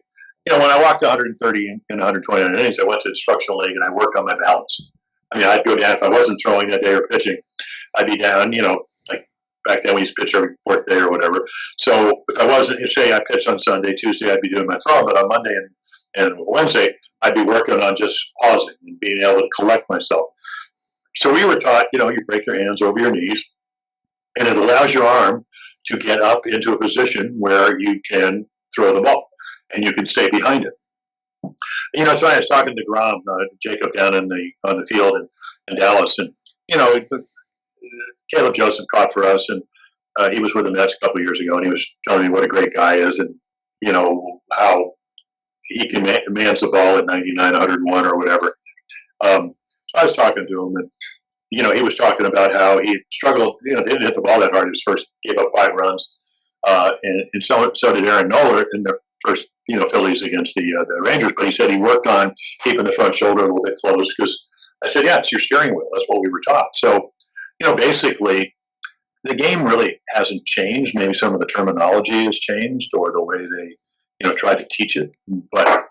When I walked 130 and 120 innings, I went to instructional leg and I worked on my balance. I'd go down if I wasn't throwing that day or pitching. I'd be down, like back then we used to pitch every 4th day or whatever. So if I wasn't, say I pitched on Sunday, Tuesday, I'd be doing my throw, but on Monday and Wednesday, I'd be working on just pausing and being able to collect myself. So we were taught, you break your hands over your knees, and it allows your arm to get up into a position where you can throw the ball and you can stay behind it. You know, it's funny. I was talking to Grom, Jacob, down on the field in Dallas, and you know, Caleb Joseph caught for us, and he was with the Mets a couple of years ago, and he was telling me what a great guy is, and you know how he commands the ball at 99, 101, or whatever. So I was talking to him, and you know, he was talking about how he struggled. You know, didn't hit the ball that hard. He was first gave up 5 runs, and so did Aaron Nola in the first, you know, Phillies against the Rangers. But he said he worked on keeping the front shoulder a little bit closed, because I said, yeah, it's your steering wheel. That's what we were taught. So, you know, basically, the game really hasn't changed. Maybe some of the terminology has changed, or the way they, you know, try to teach it. But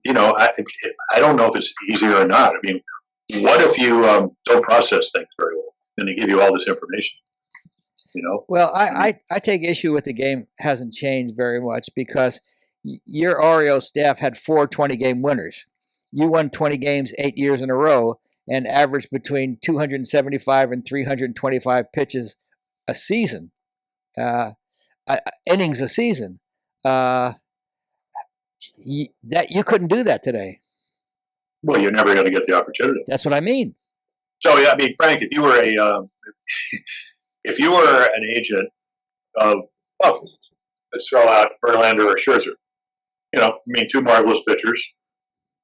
you know, I don't know if it's easier or not. I mean, what if you don't process things very well, and they give you all this information? You know. Well, I take issue with the game hasn't changed very much, because your Oreo staff had 4 20-game winners. You won 20 games 8 years in a row and averaged between 275 and 325 pitches a season, innings a season. That you couldn't do that today. Well, you're never going to get the opportunity. That's what I mean. So yeah, I mean, Frank, if you were if you were an agent of, well, let's throw out Verlander or Scherzer, you know, I mean, 2 marvelous pitchers,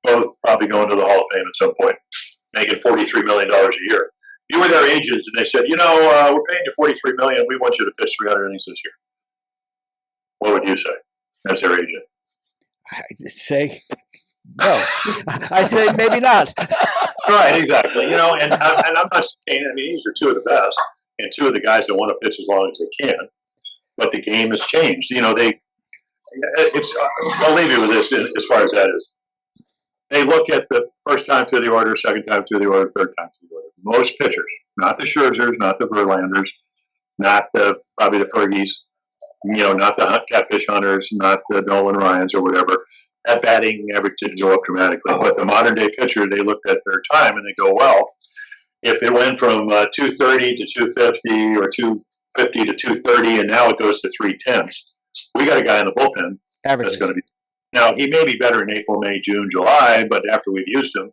both probably going to the Hall of Fame at some point, making $43 million a year. You were their agents, and they said, you know, we're paying you $43 million. We want you to pitch 300 innings this year. What would you say as their agent? I say no. I say maybe not. Right, exactly. You know, and I'm not saying, I mean, these are 2 of the best, and 2 of the guys that want to pitch as long as they can. But the game has changed. You know, I'll leave you with this as far as that is. They look at the first time through the order, second time through the order, third time through the order. Most pitchers, not the Scherzers, not the Verlanders, not probably the Fergies, you know, not the catfish hunters, not the Nolan Ryans or whatever. That batting average didn't go up dramatically. But the modern day pitcher, they looked at their time and they go, well, if it went from 230 to 250 or 250 to 230 and now it goes to 310, we got a guy in the bullpen that's going to be. Now, he may be better in April, May, June, July, but after we've used him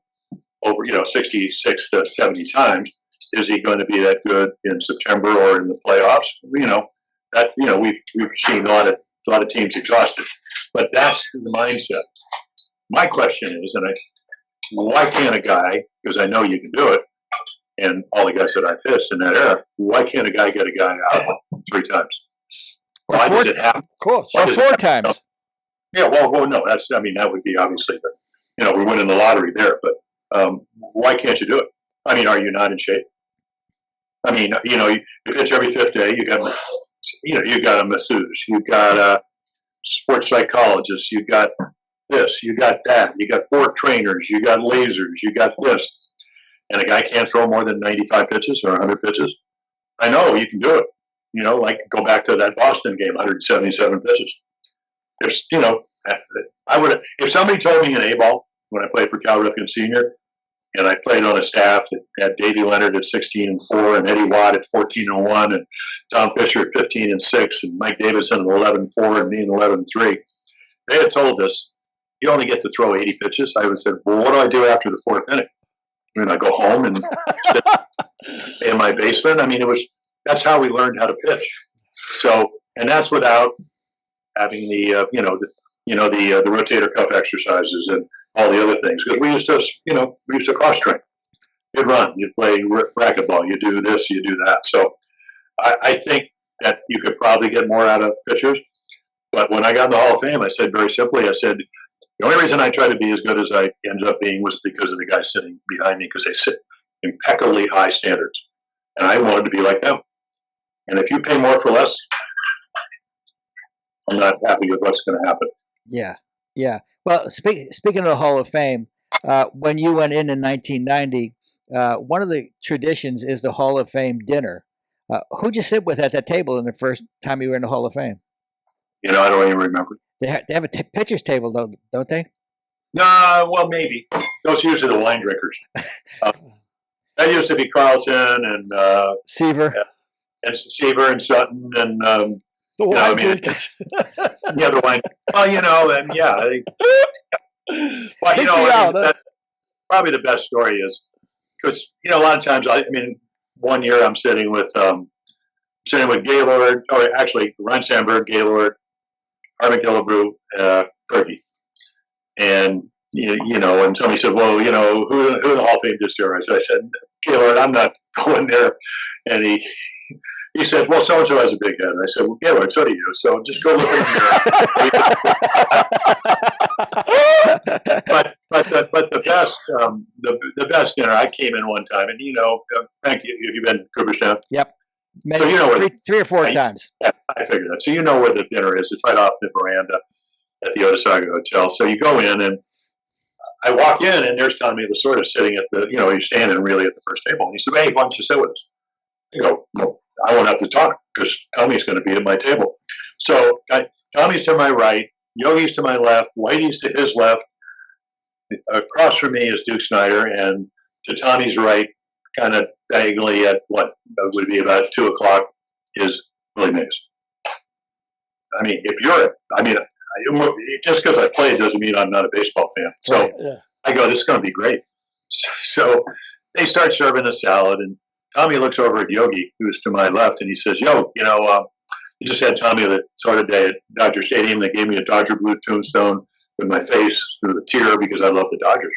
over, you know, 66 to 70 times, is he going to be that good in September or in the playoffs? You know, that, you know, we've seen a lot of teams exhausted, but that's the mindset. My question is, why can't a guy, because I know you can do it, and all the guys that I pitched in that era, why can't a guy get a guy out 3 times? Why does it happen? Of course. Or 4 times. Yeah, well, no, that would be obviously, but, you know, we're winning the lottery there, but why can't you do it? I mean, are you not in shape? I mean, you know, you pitch every 5th day, you got a masseuse, you got a sports psychologist, you got this, you got that, you got 4 trainers, you got lasers, you got this, and a guy can't throw more than 95 pitches or 100 pitches. I know you can do it. You know, like go back to that Boston game, 177 pitches. If, you know, if somebody told me in A-ball when I played for Cal Ripken Sr., and I played on a staff that had Davey Leonard at 16-4, and Eddie Watt at 14-1, and Tom Fisher at 15-6, and Mike Davidson at 11-4, and me at 11-3, they had told us, you only get to throw 80 pitches. I would have said, well, what do I do after the 4th inning? I mean, I go home and sit in my basement. I mean, that's how we learned how to pitch. So, and that's without having the rotator cuff exercises and all the other things, because we used to cross train. You'd run, you'd play racquetball, you do this, you do that. So I think that you could probably get more out of pitchers. But when I got in the Hall of Fame, I said very simply, I said, the only reason I tried to be as good as I ended up being was because of the guys sitting behind me, because they set impeccably high standards. And I wanted to be like them. And if you pay more for less, I'm not happy with what's going to happen. Yeah, yeah. Well, speaking of the Hall of Fame, when you went in 1990, one of the traditions is the Hall of Fame dinner. Who'd you sit with at that table in the first time you were in the Hall of Fame? You know, I don't even remember. They have a pitcher's table, though, don't they? No, well, maybe. Those are usually the wine drinkers. That used to be Carlton and Seaver. and Seaver and Sutton and The you know, wine I mean, drinkers. the other wine. Well, you know, and yeah, I think. Well, you Pick know, me I out, mean, huh? probably the best story is because you know a lot of times I mean, one year I'm sitting with Gaylord, or actually Ryan Sandberg, Gaylord, Harvick Killebrew, Fergie, and you know, and somebody said, "Well, you know, who are the Hall of Fame distillers?" I said, "Gaylord, I'm not going there," and he said, "Well, so and so has a big head." And I said, "Well, Gaylord, so do you. So just go look in the mirror." but the best the best dinner. I came in one time, and you know, thank you. Have you been to Cooperstown? Yep. Maybe So you know where three or four I- times. Yeah, I figured that. So you know where the dinner is. It's right off the veranda at the Otisauga Hotel. So you go in, and I walk in, and there's Tommy Lasorda sitting at the, you know, he's standing really at the first table. And he said, "Hey, why don't you sit with us?" I go, "Well, I won't have to talk because Tommy's going to be at my table." So Tommy's to my right, Yogi's to my left, Whitey's to his left. Across from me is Duke Snyder, and to Tommy's right, kind of diagonally at what would be about 2:00, is Willie Mays. I mean, just because I played doesn't mean I'm not a baseball fan. So Yeah. I go, "This is going to be great." So they start serving the salad, and Tommy looks over at Yogi, who's to my left, and he says, "Yo, you know, you just had Tommy the sort of day at Dodger Stadium. They gave me a Dodger blue tombstone with my face through the tear because I love the Dodgers.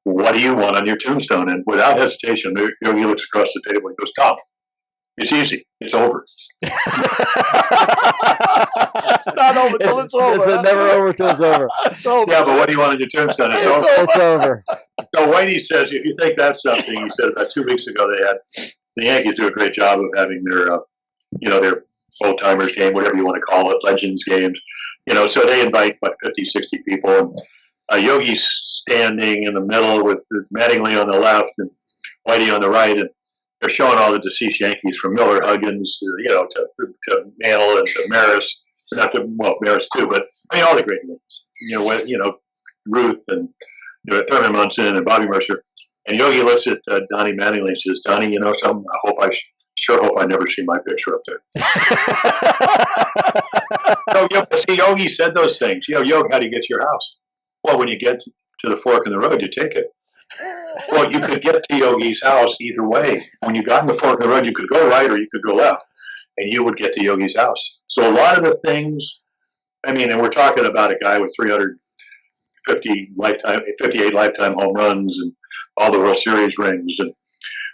What do you want on your tombstone?" And without hesitation, Yogi looks across the table and goes, "Tom, it's easy. It's over." It's not over till it's over. It's huh? never over till it's over. It's over. Yeah, but what do you want on your tombstone? It's It's over. It's over. So Whitey says, if you think that's something, he said about 2 weeks ago they had the Yankees do a great job of having their, you know, their old timers game, whatever you want to call it, legends games. You know, so they invite about 50, 60 people. And Yogi's standing in the middle with Mattingly on the left and Whitey on the right, and they're showing all the deceased Yankees from Miller, Huggins, you know, to Mantle and to Maris. Not to, well, Maris too, but I mean all the great names. You know, Ruth and Thurman Munson and Bobby Mercer. And Yogi looks at Donnie Mattingly and says, "Donnie, you know something? Sure hope I never see my picture up there." So, see, Yogi said those things. You know, Yogi, how do you get to your house? Well, when you get to the fork in the road, you take it. Well, you could get to Yogi's house either way. When you got in the fork in the road, you could go right or you could go left, and you would get to Yogi's house. So a lot of the things, I mean, and we're talking about a guy with 58 lifetime home runs and all the World Series rings, and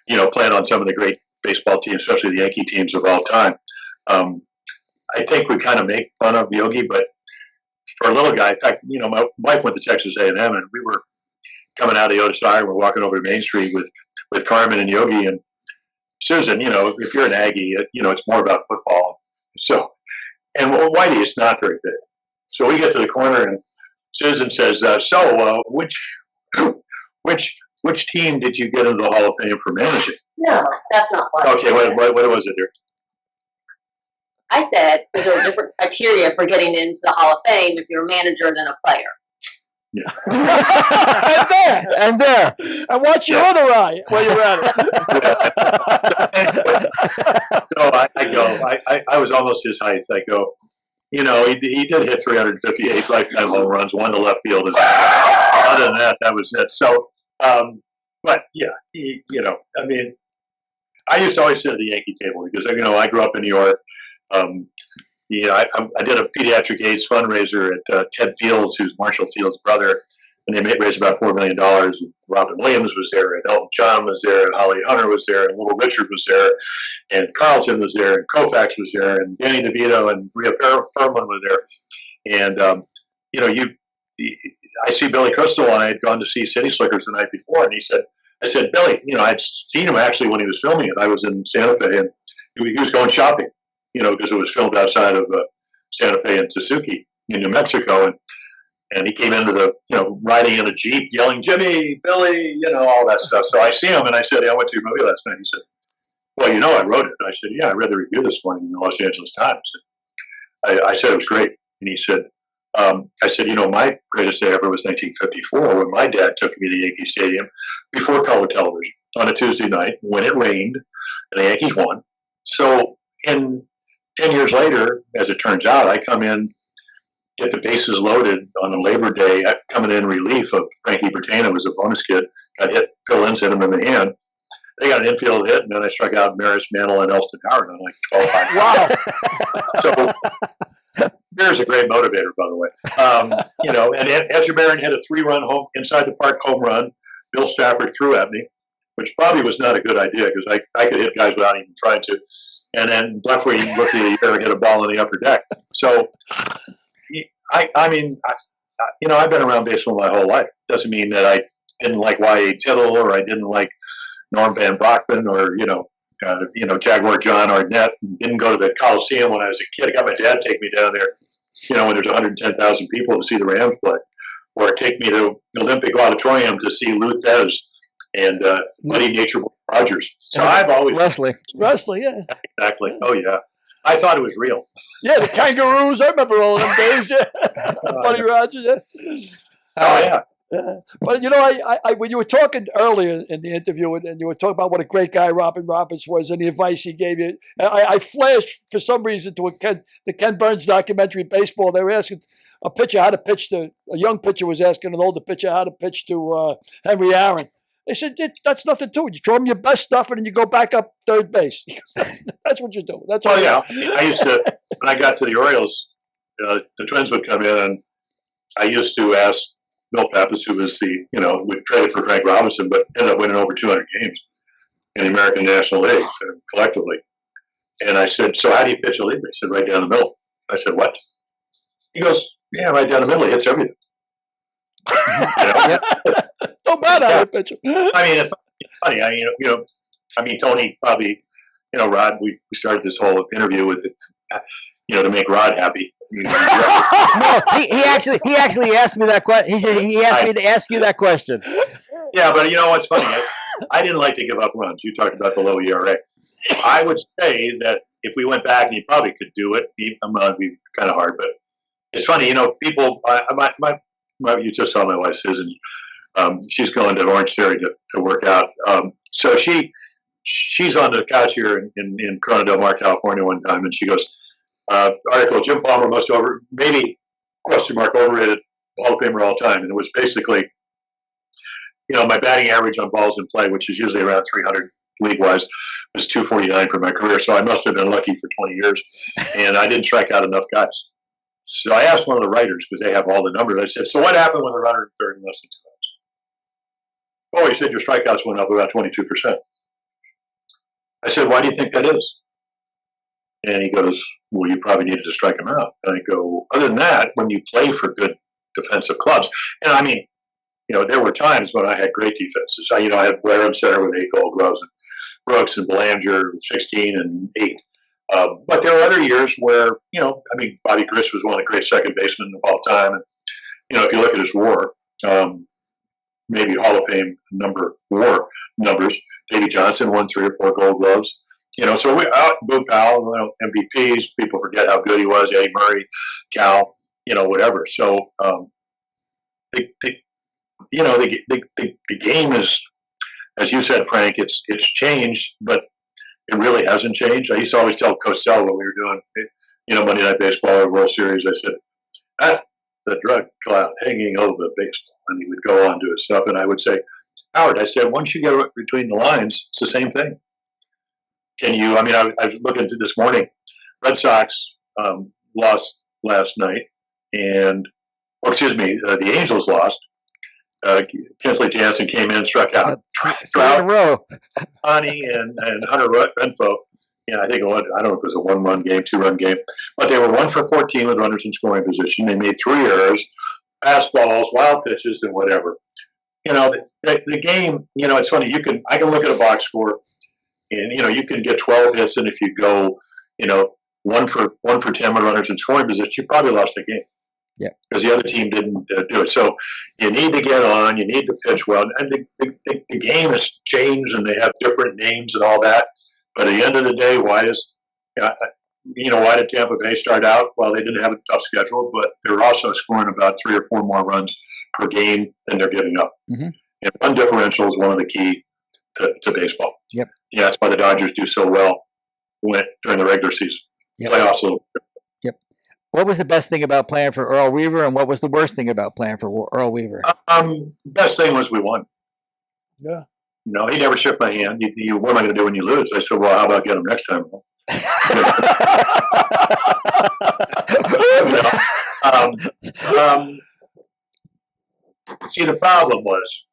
you know, playing on some of the great baseball teams, especially the Yankee teams of all time. I think we kind of make fun of Yogi, but for a little guy, in fact, you know, my wife went to Texas A&M, and we were coming out of the other side. We're walking over to Main Street with Carmen and Yogi and Susan. You know, if you're an Aggie, you know, it's more about football. So, and Whitey is not very big. So we get to the corner, and Susan says, which team did you get into the Hall of Fame for managing?" No, that's not what Okay, what was it there? I said there are different criteria for getting into the Hall of Fame if you're a manager than a player. and there. And watch your other eye while you're at it. So I was almost his height. I go, you know, he did hit 358 lifetime home runs, one to left field. And other than that, that was it. So, but yeah, you know, I mean, I used to always sit at the Yankee table because, you know, I grew up in New York. You know, I did a pediatric AIDS fundraiser at Ted Fields, who's Marshall Fields' brother, and they raised about $4 million. And Robin Williams was there, and Elton John was there, and Holly Hunter was there, and Little Richard was there, and Carlton was there, and Koufax was there, and Danny DeVito and Rhea Perlman were there. And you know, I see Billy Crystal, and I had gone to see City Slickers the night before, and I said, "Billy, you know, I'd seen him actually when he was filming it. I was in Santa Fe, and he was going shopping, you know, because it was filmed outside of Santa Fe and Suzuki in New Mexico, and he came into the, you know, riding in a Jeep, yelling, 'Jimmy, Billy,' you know, all that stuff. So I see him, and I said, 'Hey, I went to your movie last night.' He said, 'Well, you know, I wrote it.' And I said, 'Yeah, I read the review this morning in the Los Angeles Times.' And I said it was great, and he said, I said, 'You know, my greatest day ever was 1954 when my dad took me to Yankee Stadium before color television on a Tuesday night when it rained and the Yankees won. So and 10 years later, as it turns out, I come in, get the bases loaded on a Labor Day, coming in relief of Frankie Bertain, who was a bonus kid, got hit, Phil Ince hit him in the hand. They got an infield hit, and then I struck out Maris Mantle and Elston Howard on like 12 Wow. So beer's a great motivator, by the way. You know, and Edger Barron hit a 3-run home inside the park home run. Bill Stafford threw at me, which probably was not a good idea because I could hit guys without even trying to. And then Blefary, rookie of the year, hit a ball in the upper deck. So, I mean, you know, I've been around baseball my whole life. Doesn't mean that I didn't like Y.A. Tittle or I didn't like Norm Van Brockman or, you know, Jaguar John Arnett. Didn't go to the Coliseum when I was a kid. I got my dad take me down there, you know, when there's 110,000 people to see the Rams play. Or take me to the Olympic Auditorium to see Lou Thez and Buddy Nature Boy Rogers. So I've always... Leslie. Wrestling, yeah. Exactly. Oh, yeah. I thought it was real. Yeah, the Kangaroos. I remember all of them days. Yeah. Buddy Rogers. Yeah. Oh, yeah. But you know, I when you were talking earlier in the interview, and you were talking about what a great guy Robin Roberts was and the advice he gave you, I flashed for some reason to the Ken Burns documentary, Baseball. They were asking a pitcher how to pitch to a young pitcher was asking an older pitcher how to pitch to Henry Aaron. They said that's nothing to it. You throw him your best stuff, and then you go back up third base. That's what you do. That's all. Yeah. I used to when I got to the Orioles, the Twins would come in, and I used to ask Bill Pappas, who was we traded for Frank Robinson, but ended up winning over 200 games in the American National League collectively. And I said, so how do you pitch a leader? He said, right down the middle. I said, what? He goes, yeah, right down the middle. He hits everything. Don't matter how you pitch him. I mean, it's funny. I mean, Tony probably, Rod, we started this whole interview with it, to make Rod happy. No, he actually asked me that question. He asked me to ask you that question. Yeah, but you know what's funny? I didn't like to give up runs. You talked about the low ERA. I would say that if we went back, and you probably could do it. It'd be kind of hard, but it's funny. People. You just saw my wife Susan. She's going to Orange Theory to work out. So she's on the couch here in Corona Del Mar, California, one time, and she goes, article, Jim Palmer must maybe overrated Hall of Famer all time. And it was basically, my batting average on balls in play, which is usually around 300 league-wise, was 249 for my career. So I must have been lucky for 20 years. And I didn't strike out enough guys. So I asked one of the writers, because they have all the numbers. I said, so what happened with a runner in third in less than 2 outs? Oh, he said, your strikeouts went up about 22%. I said, why do you think that is? And he goes, well, you probably needed to strike him out. And I go, other than that, when you play for good defensive clubs, and I mean, there were times when I had great defenses. I had Blair in center with 8 Gold Gloves, and Brooks and Belanger 16 and 8. But there were other years where, Bobby Grist was one of the great second basemen of all time. And, if you look at his WAR, maybe Hall of Fame WAR numbers, Davey Johnson won 3 or 4 Gold Gloves. So Boone Powell, MVPs, people forget how good he was, Eddie Murray, Cal, whatever. So, the game is, as you said, Frank, it's changed, but it really hasn't changed. I used to always tell Coach Sell when we were doing, Monday Night Baseball or World Series, I said, the drug cloud hanging over the baseball. And he would go on to his stuff, and I would say, Howard, I said, once you get between the lines, it's the same thing. I was looking into this morning. Red Sox lost last night, the Angels lost. Kensley Jansen came in, struck out Trout, Ani, and Hunter Renfroe. I think I don't know if it was a 1-run game, 2-run game, but they were 1 for 14 with runners in scoring position. They made 3 errors, pass balls, wild pitches, and whatever. The game. It's funny. I can look at a box score. And you can get 12 hits, and if you go, 1 for 10 with runners in scoring position, you probably lost the game. Yeah, because the other team didn't do it. So you need to get on. You need to pitch well. And the game has changed, and they have different names and all that. But at the end of the day, why did Tampa Bay start out? Well, they didn't have a tough schedule, but they're also scoring about 3 or 4 more runs per game than they're giving up. Mm-hmm. And run differential is one of the key to baseball. Yep. Yeah, that's why the Dodgers do so well went during the regular season. Yep. Playoffs a little. What was the best thing about playing for Earl Weaver, and what was the worst thing about playing for Earl Weaver? Best thing was we won. Yeah. You know, he never shook my hand. What am I going to do when you lose? I said, well, how about get him next time? See, the problem was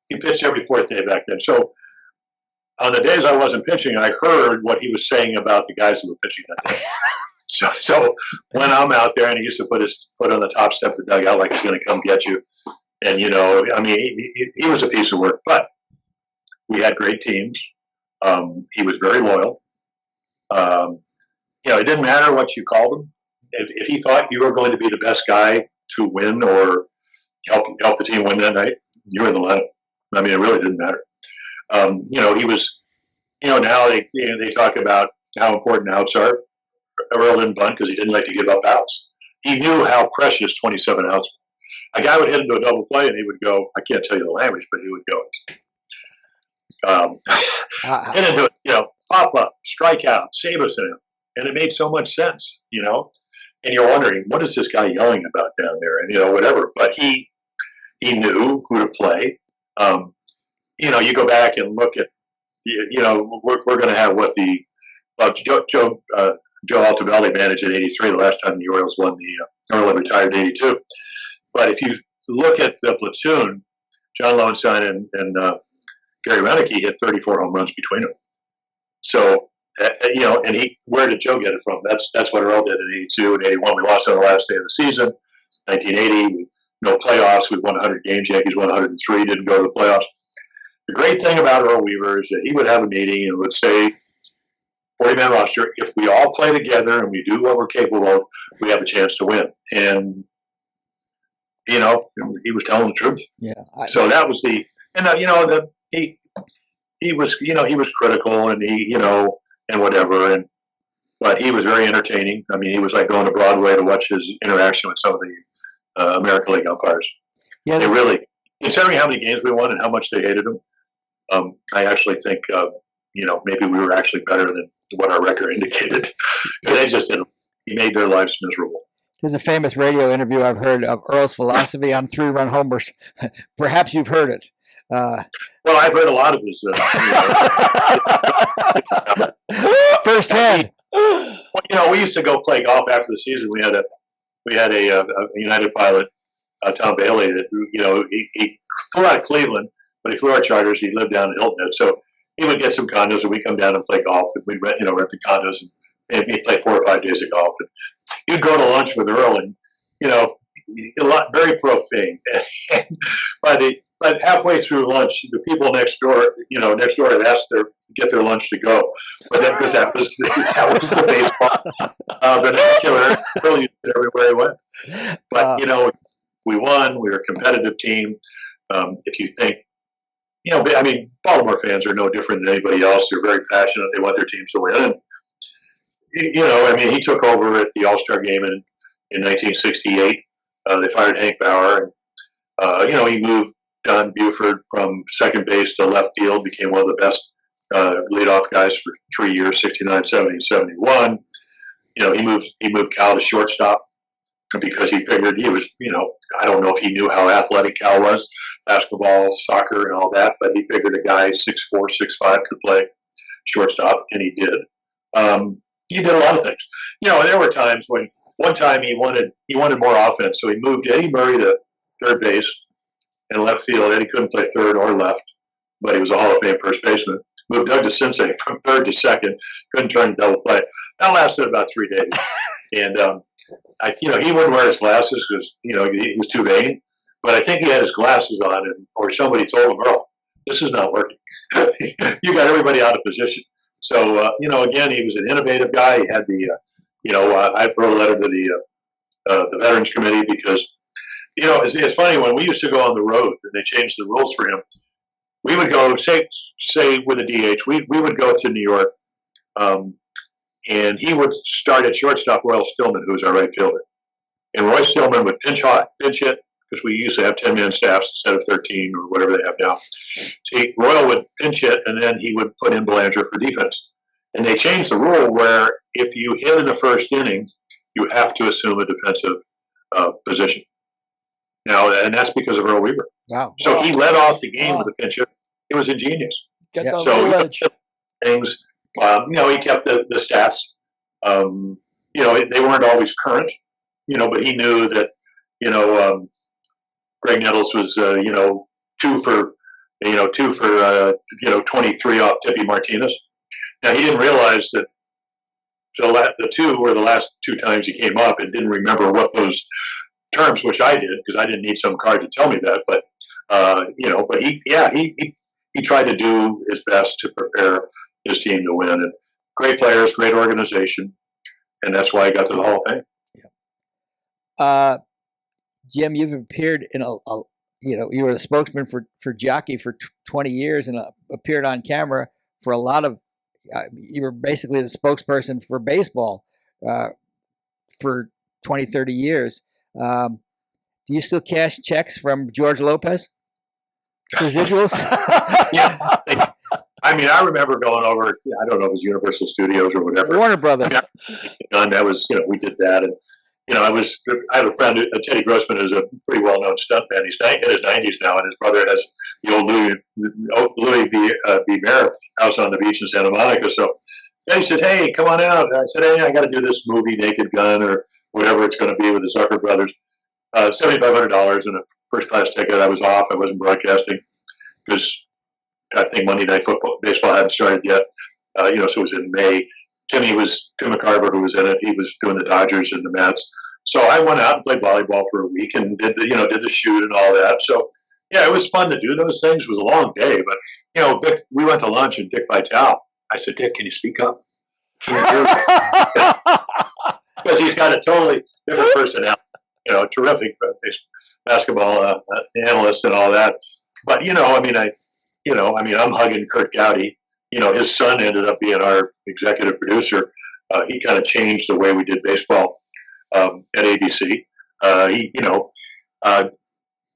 he pitched every fourth day back then. So on the days I wasn't pitching, I heard what he was saying about the guys who were pitching that day. So when I'm out there, and he used to put his foot on the top step of the dugout like he's going to come get you. And, you know, I mean, he was a piece of work, but we had great teams. He was very loyal. You know, it didn't matter what you called him. If he thought you were going to be the best guy to win or help the team win that night, you were in the lineup. I mean, it really didn't matter. You know, he was, you know, now they talk about how important outs are. Earl didn't bunt because he didn't like to give up outs. He knew how precious 27 outs were. A guy would hit into a double play and he would go, I can't tell you the language, but he would go, hit into it, you know, pop up, strikeout, save us in it. And it made so much sense, you know. And you're wondering, what is this guy yelling about down there? And, you know, whatever. But he knew who to play. You know, you go back and look at, you know, we're going to have what the Joe Altobelli managed in '83, the last time the Orioles won the Earl retired in '82. But if you look at the platoon, John Lowenstein and Gary Renicky hit 34 home runs between them. So, you know, and where did Joe get it from? That's what Earl did in '82 and '81. We lost on the last day of the season. 1980, no playoffs. We won 100 games. Yankees won 103, didn't go to the playoffs. The great thing about Earl Weaver is that he would have a meeting and would say, 40-man roster, if we all play together and we do what we're capable of, we have a chance to win. And, you know, he was telling the truth. Yeah. So that was you know, he was, you know, he was critical and you know, and whatever. But he was very entertaining. I mean, he was like going to Broadway to watch his interaction with some of the American League umpires. Yeah. They really, considering how many games we won and how much they hated him, I actually think, you know, maybe we were actually better than what our record indicated. They just didn't. He made their lives miserable. There's a famous radio interview I've heard of Earl's philosophy on 3-run homers. Perhaps you've heard it. Well, I've heard a lot of his. Firsthand. Well, you know, we used to go play golf after the season. We had a United pilot, Tom Bailey, that, you know, he flew out of Cleveland, but he flew our charters. He lived down in Hilton Head, so he would get some condos, and we'd come down and play golf, and we'd rent the condos, and he'd play 4 or 5 days of golf. And you'd go to lunch with Earl, and, you know, very profane. But halfway through lunch, the people next door had asked get their lunch to go. But then, because that was the baseball vernacular, Earl used it everywhere he went. But, you know, we won. We were a competitive team. If you think, you know, I mean, Baltimore fans are no different than anybody else. They're very passionate. They want their teams to win. And, you know, I mean, he took over at the All-Star game in 1968. They fired Hank Bauer. And, you know, he moved Don Buford from second base to left field, became one of the best leadoff guys for 3 years, 69, 70, 71. You know, he moved Cal to shortstop because he figured he was, you know, I don't know if he knew how athletic Cal was, basketball, soccer, and all that, but he figured a guy 6'4", 6'5" could play shortstop, and he did. He did a lot of things. You know, and there were times when one time he wanted more offense, so he moved Eddie Murray to third base and left field. Eddie couldn't play third or left, but he was a Hall of Fame first baseman. Moved Doug DeCinces from third to second, couldn't turn double play. That lasted about 3 days. And, you know, he wouldn't wear his glasses because, you know, he was too vain. But I think he had his glasses on, or somebody told him, Earl, this is not working. You got everybody out of position. So, you know, again, he was an innovative guy. He had the, you know, I wrote a letter to the Veterans Committee because, you know, it's funny, when we used to go on the road and they changed the rules for him, we would go, say with a DH, we would go to New York, and he would start at shortstop Royal Stillman, who was our right fielder. And Roy Stillman would pinch hit, because we used to have 10-man staffs instead of 13 or whatever they have now. So Royal would pinch hit, and then he would put in Belanger for defense. And they changed the rule where if you hit in the first inning, you have to assume a defensive position. Now, and that's because of Earl Weaver. Wow. So he led off the game with a pinch hit. It was ingenious. Get Yeah. the So little edge. things, he kept the stats. They weren't always current, but he knew that, Greg Nettles was, 2 for 23 off Tippy Martinez. Now, he didn't realize that the 2 were the last 2 times he came up and didn't remember what those terms, which I did, because I didn't need some card to tell me that. But, but he tried to do his best to prepare his team to win. And great players, great organization. And that's why he got to the Hall of Fame. Jim, you've appeared in you were the spokesman for Jockey for 20 years and appeared on camera for a lot of, you were basically the spokesperson for baseball for 20, 30 years. Do you still cash checks from George Lopez? Residuals? Yeah. I remember going over, I don't know if it was Universal Studios or whatever. Warner Brothers. And that was, we did that. And, I have a friend, Teddy Grossman, who's a pretty well-known stuntman. He's in his 90s now, and his brother has the old Louis B. Mayer house on the beach in Santa Monica. So Teddy said, hey, come on out. And I said, hey, I got to do this movie, Naked Gun, or whatever it's going to be with the Zucker brothers. $7,500 and a first-class ticket. I was off. I wasn't broadcasting because I think Monday Night Baseball hadn't started yet. So it was in May. Tim McCarver, who was in it, he was doing the Dodgers and the Mets. So I went out and played volleyball for a week and did the shoot and all that. So yeah, it was fun to do those things. It was a long day, but Dick, we went to lunch and Dick Vitale. I said, Dick, can you speak up? Because he's got a totally different personality. Terrific basketball analyst and all that. But I'm hugging Kurt Gowdy. His son ended up being our executive producer. He kind of changed the way we did baseball at ABC.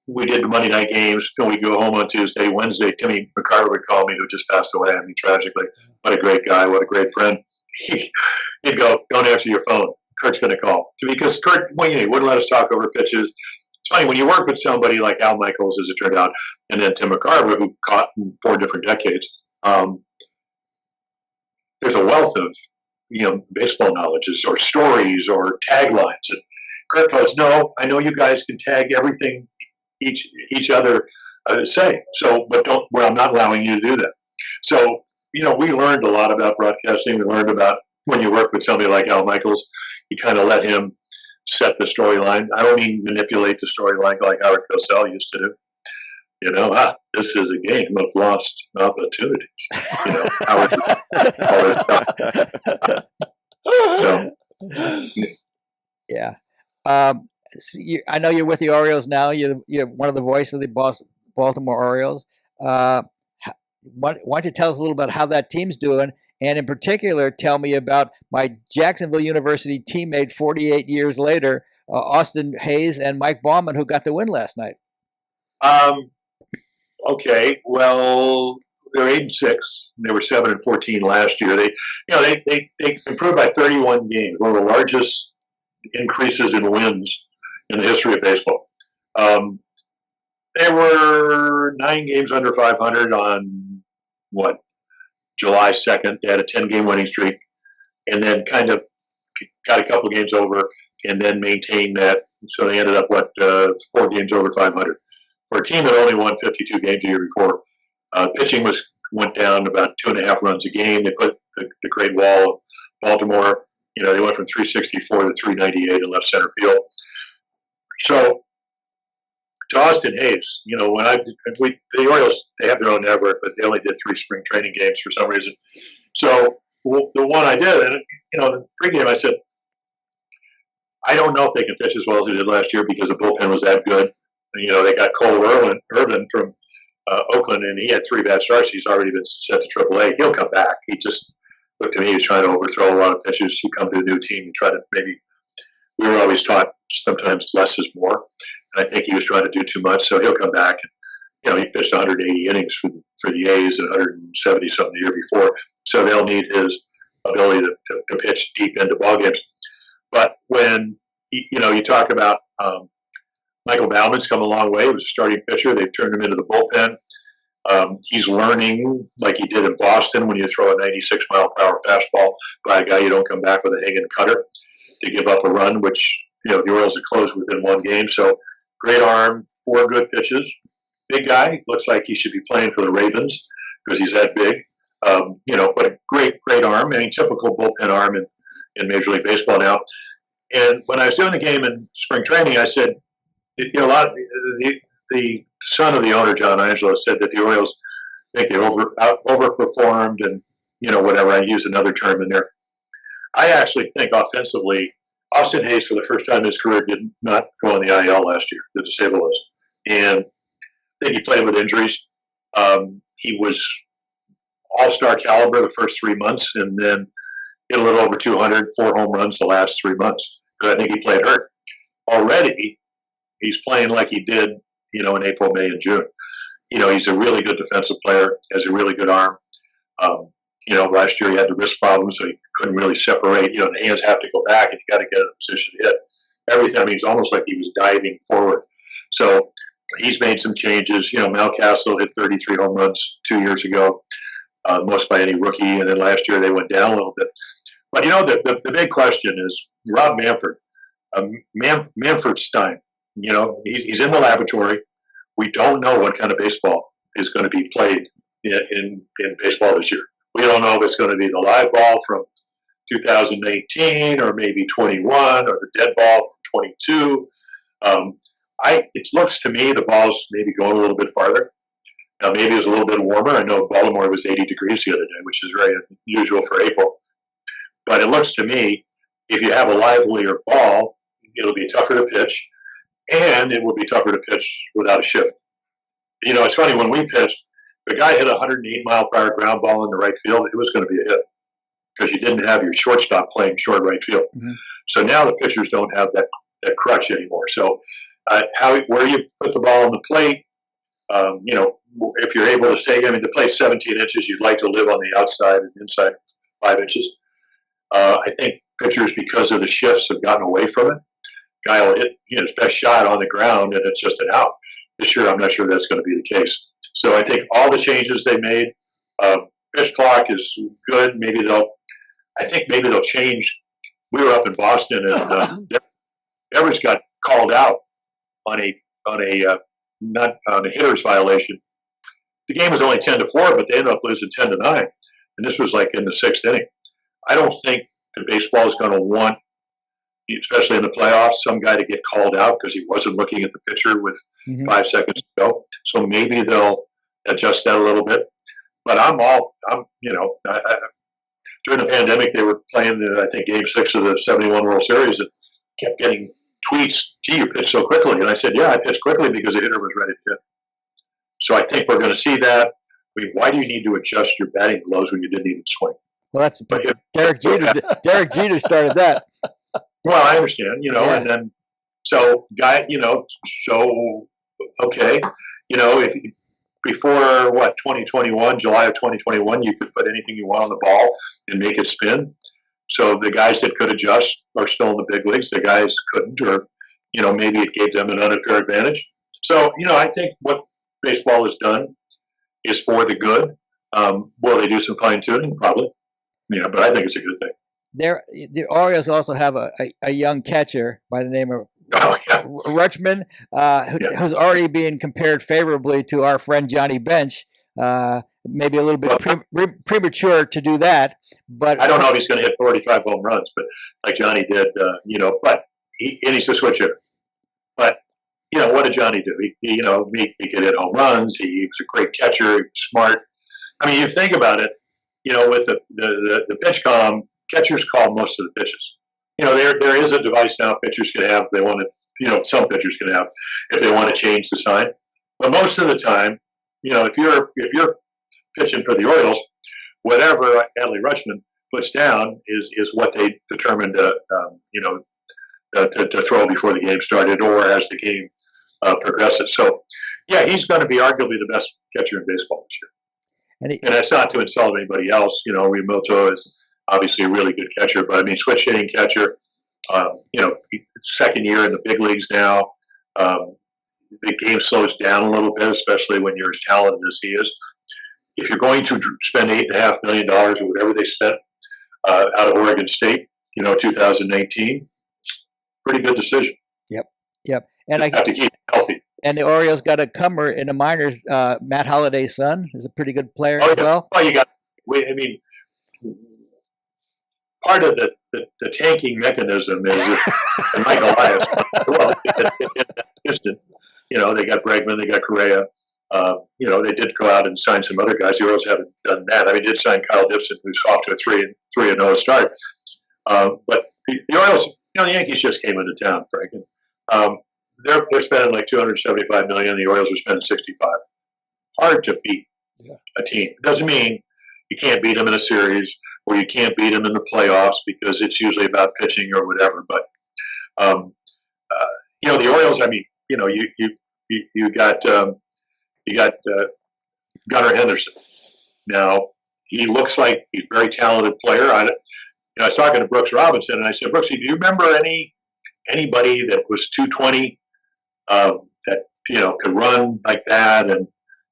We did the Monday night games. We'd go home on Tuesday. Wednesday, Timmy McCarver would call me, who just passed away. Tragically. What a great guy. What a great friend. He'd go, don't answer your phone. Kurt's going to call. Because Kurt, he wouldn't let us talk over pitches. It's funny, when you work with somebody like Al Michaels, as it turned out, and then Tim McCarver, who caught in 4 different decades, there's a wealth of baseball knowledges or stories or taglines. And Kurt goes, no, I know you guys can tag everything each other say. So, but I'm not allowing you to do that. So, we learned a lot about broadcasting. We learned about when you work with somebody like Al Michaels, you kind of let him set the storyline. I don't mean manipulate the storyline like Howard Cosell used to do. This is a game of lost opportunities. Yeah. I know you're with the Orioles now. You're one of the voices of the Baltimore Orioles. Why don't you tell us a little about how that team's doing? And in particular, tell me about my Jacksonville University teammate 48 years later, Austin Hayes and Mike Baumann, who got the win last night. Okay, well, they're 8-6. They were 7-14 last year. They improved by 31 games, one of the largest increases in wins in the history of baseball. They were 9 games under 500 on July 2nd. They had a 10-game winning streak, and then kind of got a couple games over, and then maintained that. So they ended up 4 games over 500. For a team that only won 52 games a year before, pitching went down about 2.5 runs a game. They put the Great Wall of Baltimore. They went from 364 to 398 in left center field. So to Austin Hayes, the Orioles, they have their own network, but they only did 3 spring training games for some reason. So the one I did, and the pregame, I said, I don't know if they can pitch as well as they did last year because the bullpen was that good. They got Cole Irvin from Oakland, and he had 3 bad starts. He's already been sent to AAA. He'll come back. He just looked at me. He was trying to overthrow a lot of pitches. You come to a new team, you try to we were always taught sometimes less is more. And I think he was trying to do too much, so he'll come back. And, he pitched 180 innings for the A's and 170-something the year before. So they'll need his ability to pitch deep into ball games. But when you talk about Michael Bauman's come a long way. He was a starting pitcher. They've turned him into the bullpen. He's learning like he did in Boston when you throw a 96-mile-per-hour fastball by a guy you don't come back with a hanging cutter to give up a run, which the Orioles had closed within one game. So great arm, 4 good pitches. Big guy. Looks like he should be playing for the Ravens because he's that big. But a great arm. I mean, typical bullpen arm in Major League Baseball now. And when I was doing the game in spring training, I said, a lot of the son of the owner, John Angelo, said that the Orioles think they overperformed and whatever. I use another term in there. I actually think offensively, Austin Hayes for the first time in his career did not go on the IL last year, the disabled list, and I think he played with injuries. He was all-star caliber the first 3 months, and then hit a little over 200, 4 home runs the last 3 months. But I think he played hurt already. He's playing like he did, in April, May, and June. He's a really good defensive player, has a really good arm. Last year he had the wrist problem, so he couldn't really separate. The hands have to go back, and you got to get in a position to hit everything. I mean, it's almost like he was diving forward. So he's made some changes. Mel Castle hit 33 home runs 2 years ago, most by any rookie, and then last year they went down a little bit. But the big question is Rob Manfred, Manfred Stein. He's in the laboratory. We don't know what kind of baseball is going to be played in baseball this year. We don't know if it's going to be the live ball from 2018 or maybe 21 or the dead ball from 22. It looks to me the ball's maybe going a little bit farther. Now, maybe it's a little bit warmer. I know Baltimore was 80 degrees the other day, which is very unusual for April. But it looks to me, if you have a livelier ball, it'll be tougher to pitch, and it will be tougher to pitch without a shift. It's funny, when we pitched, the guy hit a 108-mile-per-hour ground ball in the right field, it was going to be a hit because you didn't have your shortstop playing short right field. Mm-hmm. So now the pitchers don't have that crutch anymore. So where you put the ball on the plate, if you're able to stay, the plate's 17 inches, you'd like to live on the outside and inside 5 inches. I think pitchers, because of the shifts, have gotten away from it. Guy will hit his best shot on the ground, and it's just an out. This year, I'm not sure that's going to be the case. So I think all the changes they made, pitch clock is good. Maybe they'll change. We were up in Boston, and Devers got called out on a hitter's violation. The game was only 10-4, but they ended up losing 10-9, and this was like in the 6th inning. I don't think the baseball is going to want, especially in the playoffs, some guy to get called out because he wasn't looking at the pitcher with 5 seconds to go. So maybe they'll adjust that a little bit. But during the pandemic, they were playing I think Game 6 of the '71 World Series, and kept getting tweets, "Gee, you pitched so quickly." And I said, "Yeah, I pitched quickly because the hitter was ready to hit." So I think we're going to see that. Why do you need to adjust your batting gloves when you didn't even swing? Well, that's Derek Jeter. Derek Jeter started that. Well, I understand, and then okay, if before 2021, July of 2021, you could put anything you want on the ball and make it spin. So the guys that could adjust are still in the big leagues. The guys couldn't, or maybe it gave them an unfair advantage. So I think what baseball has done is for the good. Will they do some fine tuning? Probably. But I think it's a good thing. The Orioles also have a young catcher by the name of Rutschman, who's already being compared favorably to our friend Johnny Bench. Maybe a little bit premature to do that, but I don't know if he's going to hit 45 home runs, but like Johnny did, But he's a switch hitter. But what did Johnny do? He could hit home runs. He was a great catcher. He was smart. I mean, you think about it. With the pitch comm, catchers call most of the pitches. There is a device now pitchers can have if they want to. Some pitchers can have if they want to change the sign. But most of the time, if you're pitching for the Orioles, whatever Adley Rutschman puts down is what they determined to throw before the game started or as the game progresses. So, yeah, he's going to be arguably the best catcher in baseball this year. And that's not to insult anybody else. Realmuto is obviously a really good catcher, but I mean, switch hitting catcher. You know, second year in the big leagues now. The game slows down a little bit, especially when you're as talented as he is. If you're going to spend $8.5 million or whatever they spent out of Oregon State, 2019, pretty good decision. Yep. And I have to keep it healthy. And the Orioles got a comer in the minors. Matt Holliday's son is a pretty good player as well. Well, I mean, part of the tanking mechanism is if Michael Elias, well, Houston, they got Bregman, they got Correa. They did go out and sign some other guys. The Orioles haven't done that. I mean, they did sign Kyle Dibson, who's off to a 3-0 start. But the Orioles, the Yankees just came into town, Frank. And, they're spending like $275 million. The Orioles are spending $65. Hard to beat a team. It doesn't mean you can't beat them in a series or you can't beat them in the playoffs because it's usually about pitching or whatever. But the Orioles. I mean, you got Gunnar Henderson. Now he looks like he's a very talented player. I was talking to Brooks Robinson, and I said, Brooksy, do you remember anybody that was 220 that could run like that? And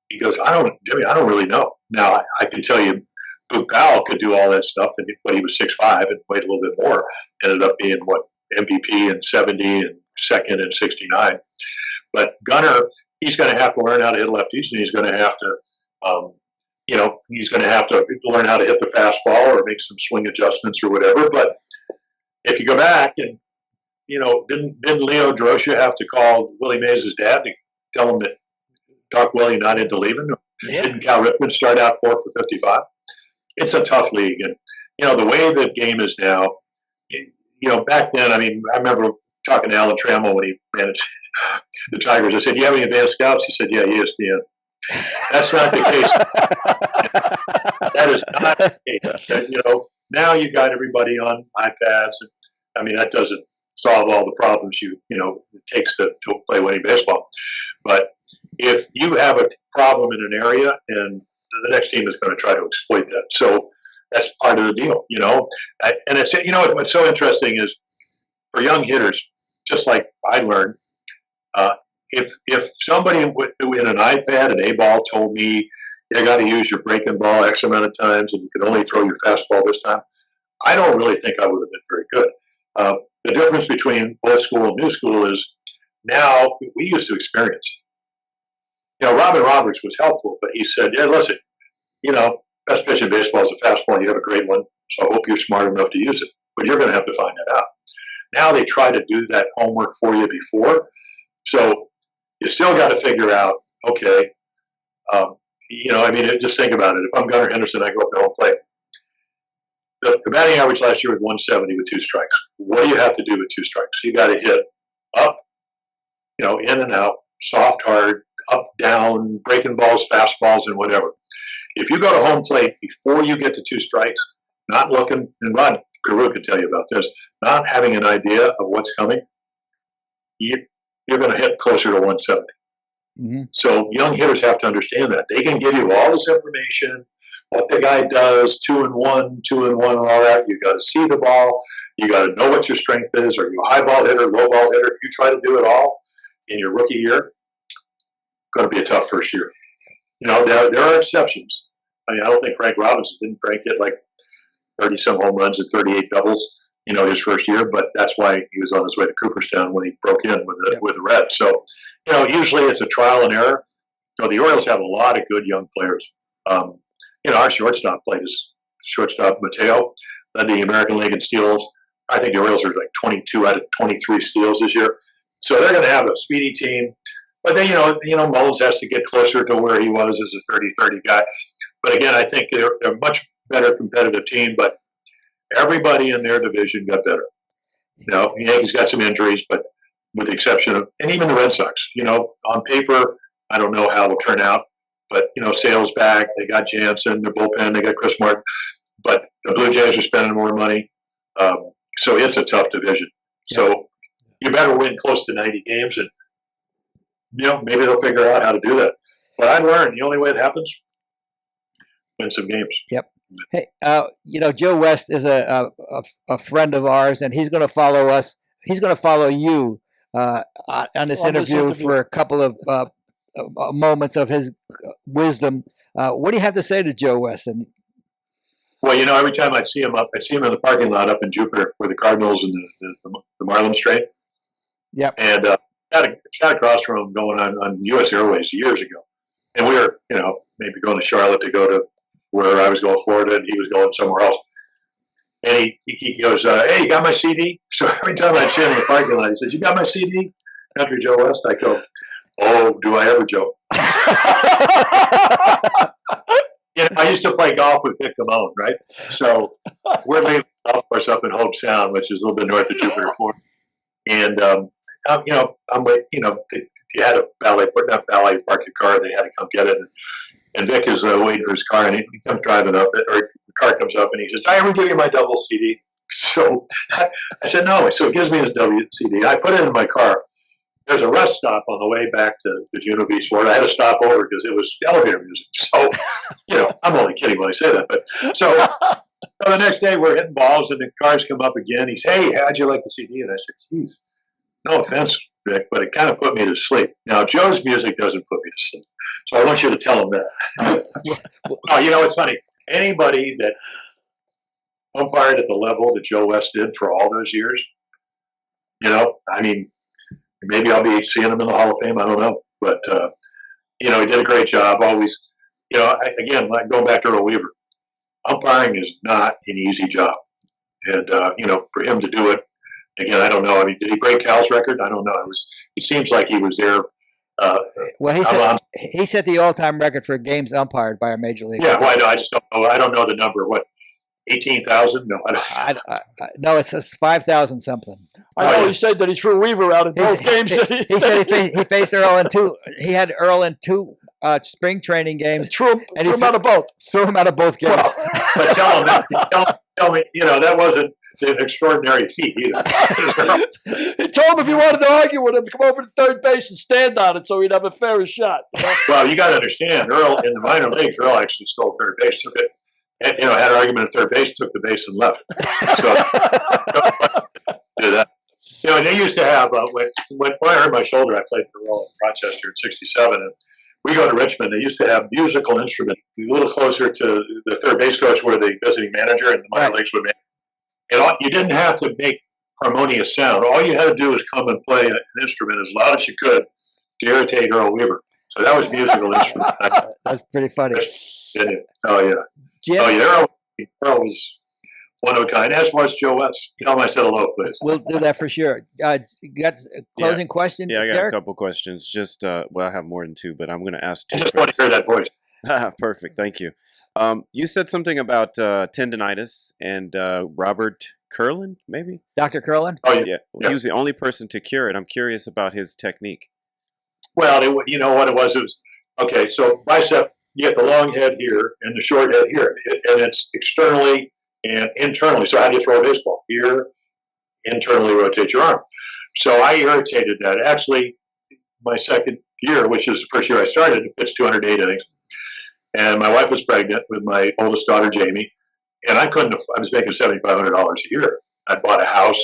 he goes, Jimmy, I don't really know. Now I can tell you, Boog Powell could do all that stuff, but he was 6'5" and weighed a little bit more. Ended up being MVP in 70 and second in 69. But Gunnar, he's going to have to learn how to hit lefties, and he's going to have to, he's going to have to learn how to hit the fastball or make some swing adjustments or whatever. But if you go back and, didn't Leo Durocher have to call Willie Mays' dad to tell him that Doc Willie not into leaving? Yeah. Didn't Cal Ripken start out 4 for 55? It's a tough league. And, the way the game is now, back then, I mean, I remember talking to Alan Trammell when he managed the Tigers. I said, do you have any advanced scouts? He said, yeah, ESPN. That's not the case. That is not the case. Now you got everybody on iPads. And, I mean, that doesn't solve all the problems it takes to play winning baseball. But if you have a problem in an area, and the next team is going to try to exploit that. So that's part of the deal, And it's what's so interesting is for young hitters, just like I learned, if somebody in an iPad, an A-ball told me you got to use your breaking ball X amount of times and you can only throw your fastball this time, I don't really think I would have been very good. The difference between old school and new school is now we used to experience it. Robin Roberts was helpful, but he said, yeah, listen, best pitch in baseball is a fastball. You have a great one, so I hope you're smart enough to use it. But you're going to have to find that out. Now they try to do that homework for you before. So you still got to figure out, okay, just think about it. If I'm Gunnar Henderson, I go up to home plate. The batting average last year was 170 with 2 strikes. What do you have to do with 2 strikes? You got to hit up, in and out, soft, hard, up, down, breaking balls, fastballs, and whatever. If you go to home plate before you get to 2 strikes, not looking, and Rod Carew could tell you about this, not having an idea of what's coming, you're going to hit closer to 170. Mm-hmm. So young hitters have to understand that. They can give you all this information, what the guy does, 2 and 1, and all that. You got to see the ball. You got to know what your strength is. Are you a high ball hitter, low ball hitter? If you try to do it all in your rookie year, going to be a tough first year. There are exceptions. I mean, I don't think Frank Robinson didn't get like 30-some home runs and 38 doubles, his first year, but that's why he was on his way to Cooperstown when he broke in with the Reds. So, usually it's a trial and error. The Orioles have a lot of good young players. Our shortstop Mateo, led the American League in steals. I think the Orioles are like 22 out of 23 steals this year. So they're going to have a speedy team. But then, Mullins has to get closer to where he was as a 30-30 guy. But again, I think they're a much better competitive team, but everybody in their division got better. The Yankees got some injuries, but with the exception of, and even the Red Sox, on paper, I don't know how it'll turn out, but, Sale's back, they got Jansen, their bullpen, they got Chris Martin, but the Blue Jays are spending more money. So it's a tough division. Yeah. So you better win close to 90 games and, maybe they'll figure out how to do that. But I learned the only way it happens, win some games. Yep. Hey, Joe West is a friend of ours, and he's going to follow us. He's going to follow you on this interview for a couple of moments of his wisdom. What do you have to say to Joe West? And Well, every time I'd see him in the parking lot up in Jupiter where the Cardinals and the Marlins trade. Yep. And sat across from him going on U.S. Airways years ago. And we were, maybe going to Charlotte to go to where I was going, Florida, and he was going somewhere else. And he goes, hey, you got my CD? So every time I'd see him in the parking lot, he says, you got my CD? Country Joe West. I go, oh, do I ever, Joe? I used to play golf with Vic Damone, right? So we're leaving the golf course up in Hope Sound, which is a little bit north of Jupiter, Florida. And, you had a not valet park your car, they had to come get it. And Vic is waiting for his car, and he comes driving up, or the car comes up, and he says, did I ever give you my double CD? So I said, no. So he gives me his double CD. I put it in my car. There's a rest stop on the way back to Juno Beach, Florida. I had to stop over because it was elevator music. So, I'm only kidding when I say that. But so the next day we're hitting balls and the cars come up again. He said, hey, how'd you like the CD? And I said, geez, no offense, Vic, but it kind of put me to sleep. Now, Joe's music doesn't put me to sleep. So I want you to tell him that. It's funny. Anybody that umpired at the level that Joe West did for all those years, maybe I'll be seeing him in the Hall of Fame. I don't know. But, he did a great job. Always, again, like going back to Earl Weaver, umpiring is not an easy job. And, for him to do it, again, I don't know. I mean, did he break Cal's record? I don't know. It seems like he was there. Well, he set the all-time record for games umpired by a major league. Yeah, well, I know. I just don't know. I don't know the number. What, 18,000? No, I don't. No, it's 5,000 something. I know he said that he threw Weaver out in both games. He said he faced Earl in two. He had Earl in two spring training games. Threw him out of both. Threw him out of both games. But tell me, that wasn't an extraordinary feat either. He told him if he wanted to argue with him, come over to third base and stand on it so he'd have a fairer shot. Well, you got to understand, Earl in the minor leagues, Earl actually stole third base, took it, and, had an argument at third base, took the base and left. So do that. And they used to have when I hurt my shoulder, I played for Earl in Rochester in '67, and we go to Richmond. They used to have musical instruments a little closer to the third base coach, where the visiting manager and the minor leagues would make. And you didn't have to make harmonious sound. All you had to do was come and play an instrument as loud as you could to irritate Earl Weaver. So that was musical instrument. That's pretty funny. Oh yeah. Jim? Oh yeah. Earl was one of a kind. As was Joe West. Tell him I said hello, please. We'll do that for sure. You got a closing question? Yeah, I got Derek? a couple questions. Just I have more than two, but I'm going to ask two. I just want to hear that voice. Perfect. Thank you. You said something about tendinitis and Robert Kurland, maybe? Dr. Kurland? Oh, yeah. He was the only person to cure it. I'm curious about his technique. Well, you know what it was? It was, okay, so bicep, you get the long head here and the short head here. And it's externally and internally. So how do you throw a baseball? Here, internally rotate your arm. So I irritated that. Actually, my second year, which is the first year I started, it's 208 innings. And my wife was pregnant with my oldest daughter, Jamie. And I was making $7,500 a year. I bought a house.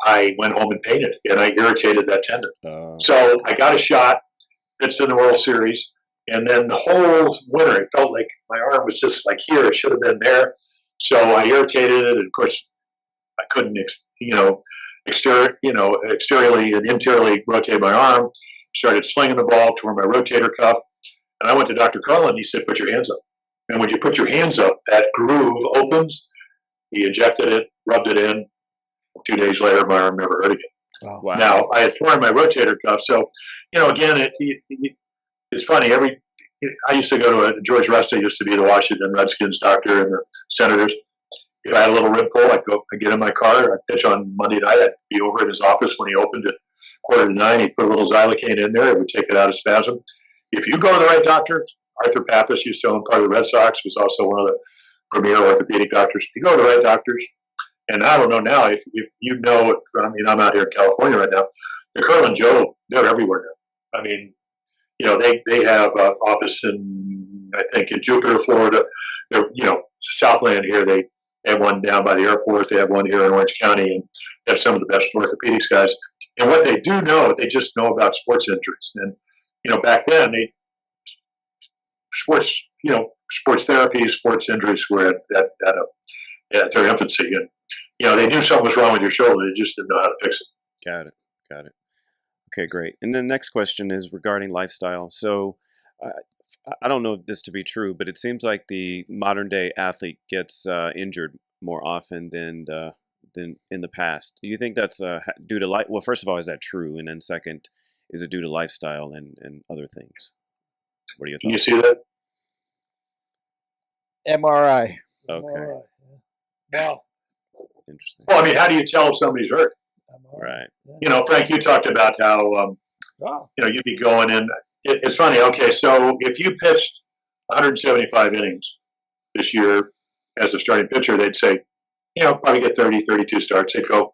I went home and painted, and I irritated that tendon. So I got a shot, pitched in the World Series, and then the whole winter, it felt like my arm was just like here. It should have been there. So I irritated it, and of course, I couldn't, exteriorly and interiorly rotate my arm. Started slinging the ball, tore my rotator cuff, and I went to Dr. Kurland. He said, "Put your hands up." And when you put your hands up, that groove opens. He injected it, rubbed it in. 2 days later, my arm never hurt again. Wow. Now, I had torn my rotator cuff. So, again, it's funny. I used to go to George Resta used to be the Washington Redskins doctor and the Senators. If I had a little rib pull, I'd get in my car. I'd pitch on Monday night. I'd be over at his office when he opened at 8:45. He'd put a little xylocaine in there. It would take it out of spasm. If you go to the right doctor, Arthur Pappas used to own part of the Red Sox, was also one of the premier orthopedic doctors. You go to the right doctors, and I don't know now if you know, I'm out here in California right now, the Kurland Joe, they're everywhere now. I mean, they have an office in Jupiter, Florida. they're, Southland here, they have one down by the airport. They have one here in Orange County, and they have some of the best orthopedics guys. And what they do know, they just know about sports injuries. And, back then, sports therapy, sports injuries were at their infancy. And, they knew something was wrong with your shoulder. They just didn't know how to fix it. Got it. Okay, great. And the next question is regarding lifestyle. So I don't know this to be true, but it seems like the modern day athlete gets injured more often than in the past. Do you think that's due to life? Well, first of all, is that true? And then second, is it due to lifestyle and other things? What are your thoughts? Can you see that? MRI. Okay. Wow. Interesting. Well, I mean, how do you tell if somebody's hurt? Right. Frank, you talked about how, you'd be going in. It's funny. Okay, so if you pitched 175 innings this year as a starting pitcher, they'd say, probably get 30, 32 starts. They'd go,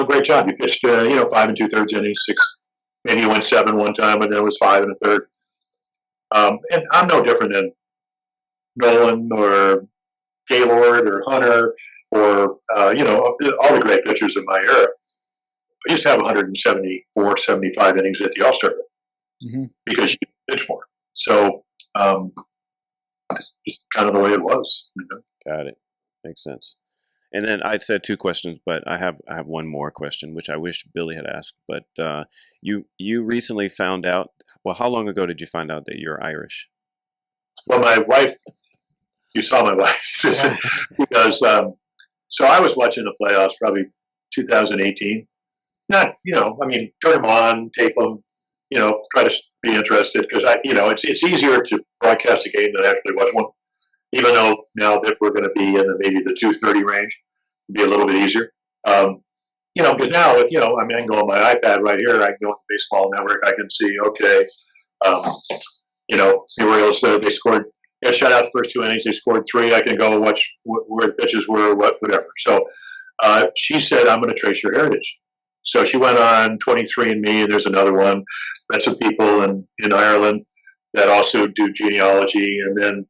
great job. You pitched, 5 2/3 innings, 6, maybe you went 7 one time, and then it was 5 1/3. And I'm no different than Nolan or Gaylord or Hunter or, all the great pitchers of my era. I used to have 174, 75 innings at the All-Star break because you pitch more. So it's just kind of the way it was. Got it. Makes sense. And then I said 2 questions, but I have one more question, which I wish Billy had asked. But you recently found out. Well, how long ago did you find out that you're Irish? Well, my wife. You saw my wife because. So I was watching the playoffs, probably 2018. Not, turn them on, tape them, try to be interested because it's easier to broadcast a game than actually watch one. Even though now that we're going to be in maybe the 2:30 range, it'll be a little bit easier. Because now I can go on my iPad right here. I can go on the Baseball Network. I can see, okay, the Orioles they scored. Shut out the first 2 innings. They scored 3. I can go watch where the pitches were, whatever. So she said, I'm going to trace your heritage. So she went on 23andMe, and there's another one. Met some people in Ireland that also do genealogy. And then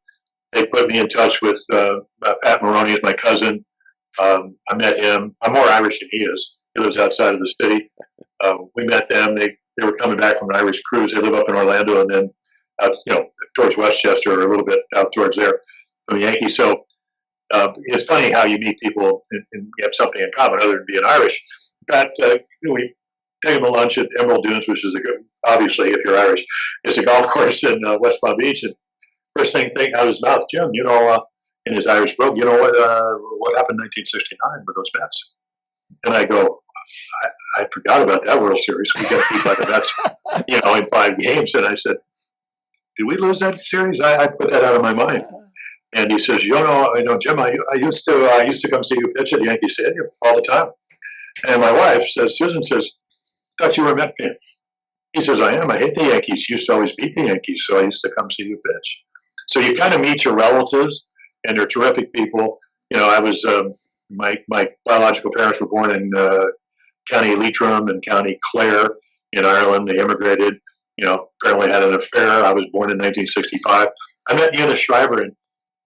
they put me in touch with Pat Maroney, is my cousin. I met him. I'm more Irish than he is. He lives outside of the city. We met them. They were coming back from an Irish cruise. They live up in Orlando and then out, towards Westchester or a little bit out towards there from the Yankees. So it's funny how you meet people and you have something in common other than being Irish. Pat, we take him to lunch at Emerald Dunes, which is obviously, if you're Irish, it's a golf course in West Palm Beach. And first thing out of his mouth, Jim, in his Irish brogue, what happened in 1969 with those Mets? And I go, I forgot about that World Series. We got beat by the Mets, in 5 games. And I said, did we lose that series? I put that out of my mind. And he says, Jim, I used to come see you pitch at Yankee Stadium all the time. And my wife says, Susan says, I thought you were a Met fan. He says, I am. I hate the Yankees. You used to always beat the Yankees, so I used to come see you pitch. So you kind of meet your relatives, and they're terrific people. I was my biological parents were born in County Leitrim and County Clare in Ireland. They immigrated. Apparently had an affair. I was born in 1965. I met Eunice Shriver in.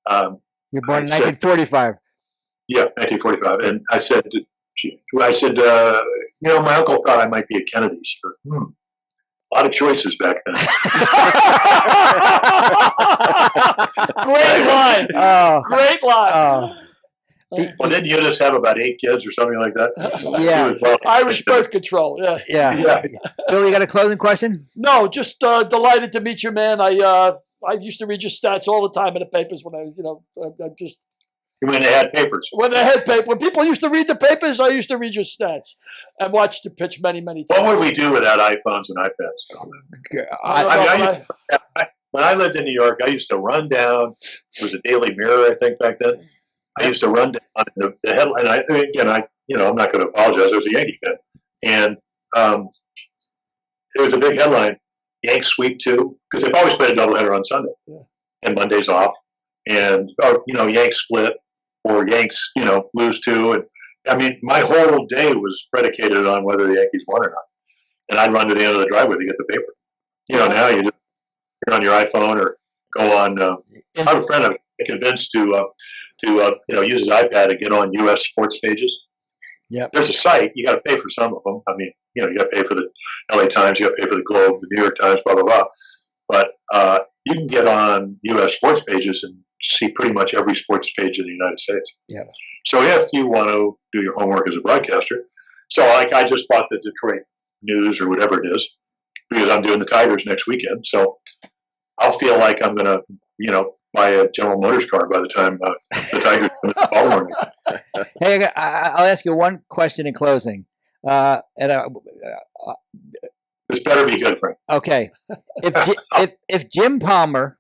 You're born in 1945. Yeah, 1945. And I said, my uncle thought I might be a Kennedy. She goes, a lot of choices back then. Great line. Great line. Well, didn't you just have about 8 kids or something like that? Yeah. Irish birth control. Yeah. Bill, you got a closing question? No, just delighted to meet you, man. I used to read your stats all the time in the papers when I just. When they had papers. When people used to read the papers, I used to read your stats and watch the pitch many, many times. What would we do without iPhones and iPads? When I lived in New York, I used to run down. It was a Daily Mirror, I think, back then. I used to run down the headline. I'm not going to apologize. I was a Yankee fan, and there was a big headline: Yanks sweep 2, because they've always played a doubleheader on Sunday, and Monday's off, and Yanks split. Or Yanks, lose 2. And I mean, my whole day was predicated on whether the Yankees won or not. And I'd run to the end of the driveway to get the paper. Now you're on your iPhone or go on. I have a friend convinced to use his iPad and get on U.S. sports pages. Yep. There's a site. You got to pay for some of them. I mean, you got to pay for the LA Times, you got to pay for the Globe, the New York Times, blah blah blah. But you can get on U.S. sports pages and see pretty much every sports page in the United States. Yeah. So if you want to do your homework as a broadcaster, so like I just bought the Detroit News or whatever it is because I'm doing the Tigers next weekend. So I'll feel like I'm going to, buy a General Motors car by the time the Tigers come to Baltimore. Hey, I'll ask you one question in closing. This better be good, Frank. Okay, if Jim Palmer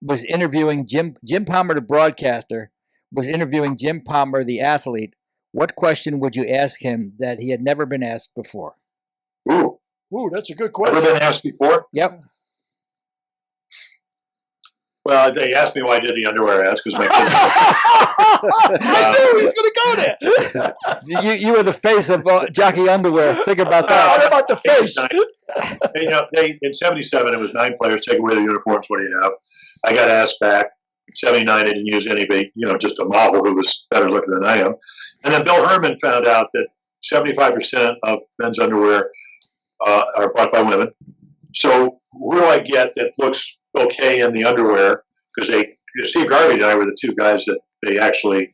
was interviewing Jim Palmer, the broadcaster, was interviewing Jim Palmer, the athlete, what question would you ask him that he had never been asked before? Ooh, that's a good never question. been asked before? Yep. Well, they asked me why I did the underwear ads because my kids. I knew he was going to go there. You were the face of Jockey Underwear. Think about that. What about the face? They in '77 it was 9 players. Take away the uniforms. What do you have? I got asked back. '79 I didn't use anybody. Just a model who was better looking than I am. And then Bill Herman found out that 75% of men's underwear are bought by women. So who do I get that looks okay in the underwear? Because Steve Garvey and I were the two guys that they actually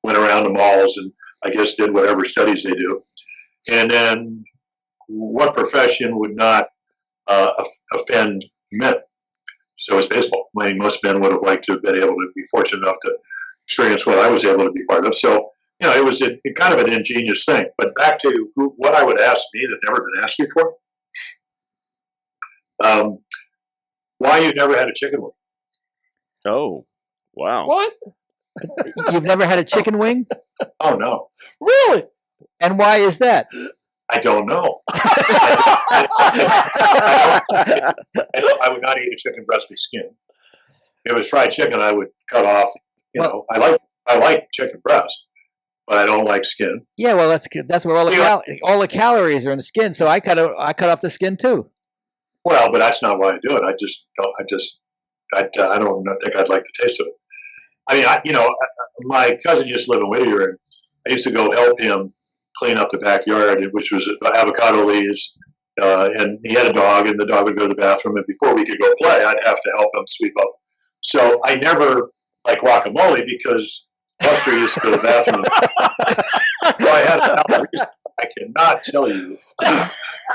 went around the malls and I guess did whatever studies they do. And then what profession would not offend men? So it's baseball. I mean, most men would have liked to have been able to be fortunate enough to experience what I was able to be part of. So, it was kind of an ingenious thing. But back to what I would ask me that never been asked before. Why you never had a chicken wing? Oh, wow. What? You've never had a chicken wing? Oh, no. Really? And why is that? I don't know. I would not eat a chicken breast with skin. If it was fried chicken, I would cut off. I like chicken breast, but I don't like skin. Yeah, well, that's where all the calories are in the skin. So I cut off the skin too. Well, but that's not why I do it. I don't think I'd like the taste of it. I mean, my cousin used to live in Whittier, and I used to go help him clean up the backyard, which was avocado leaves, and he had a dog, and the dog would go to the bathroom, and before we could go play, I'd have to help him sweep up. So I never like guacamole because Buster used to go to the bathroom. So I had a reason. I cannot tell you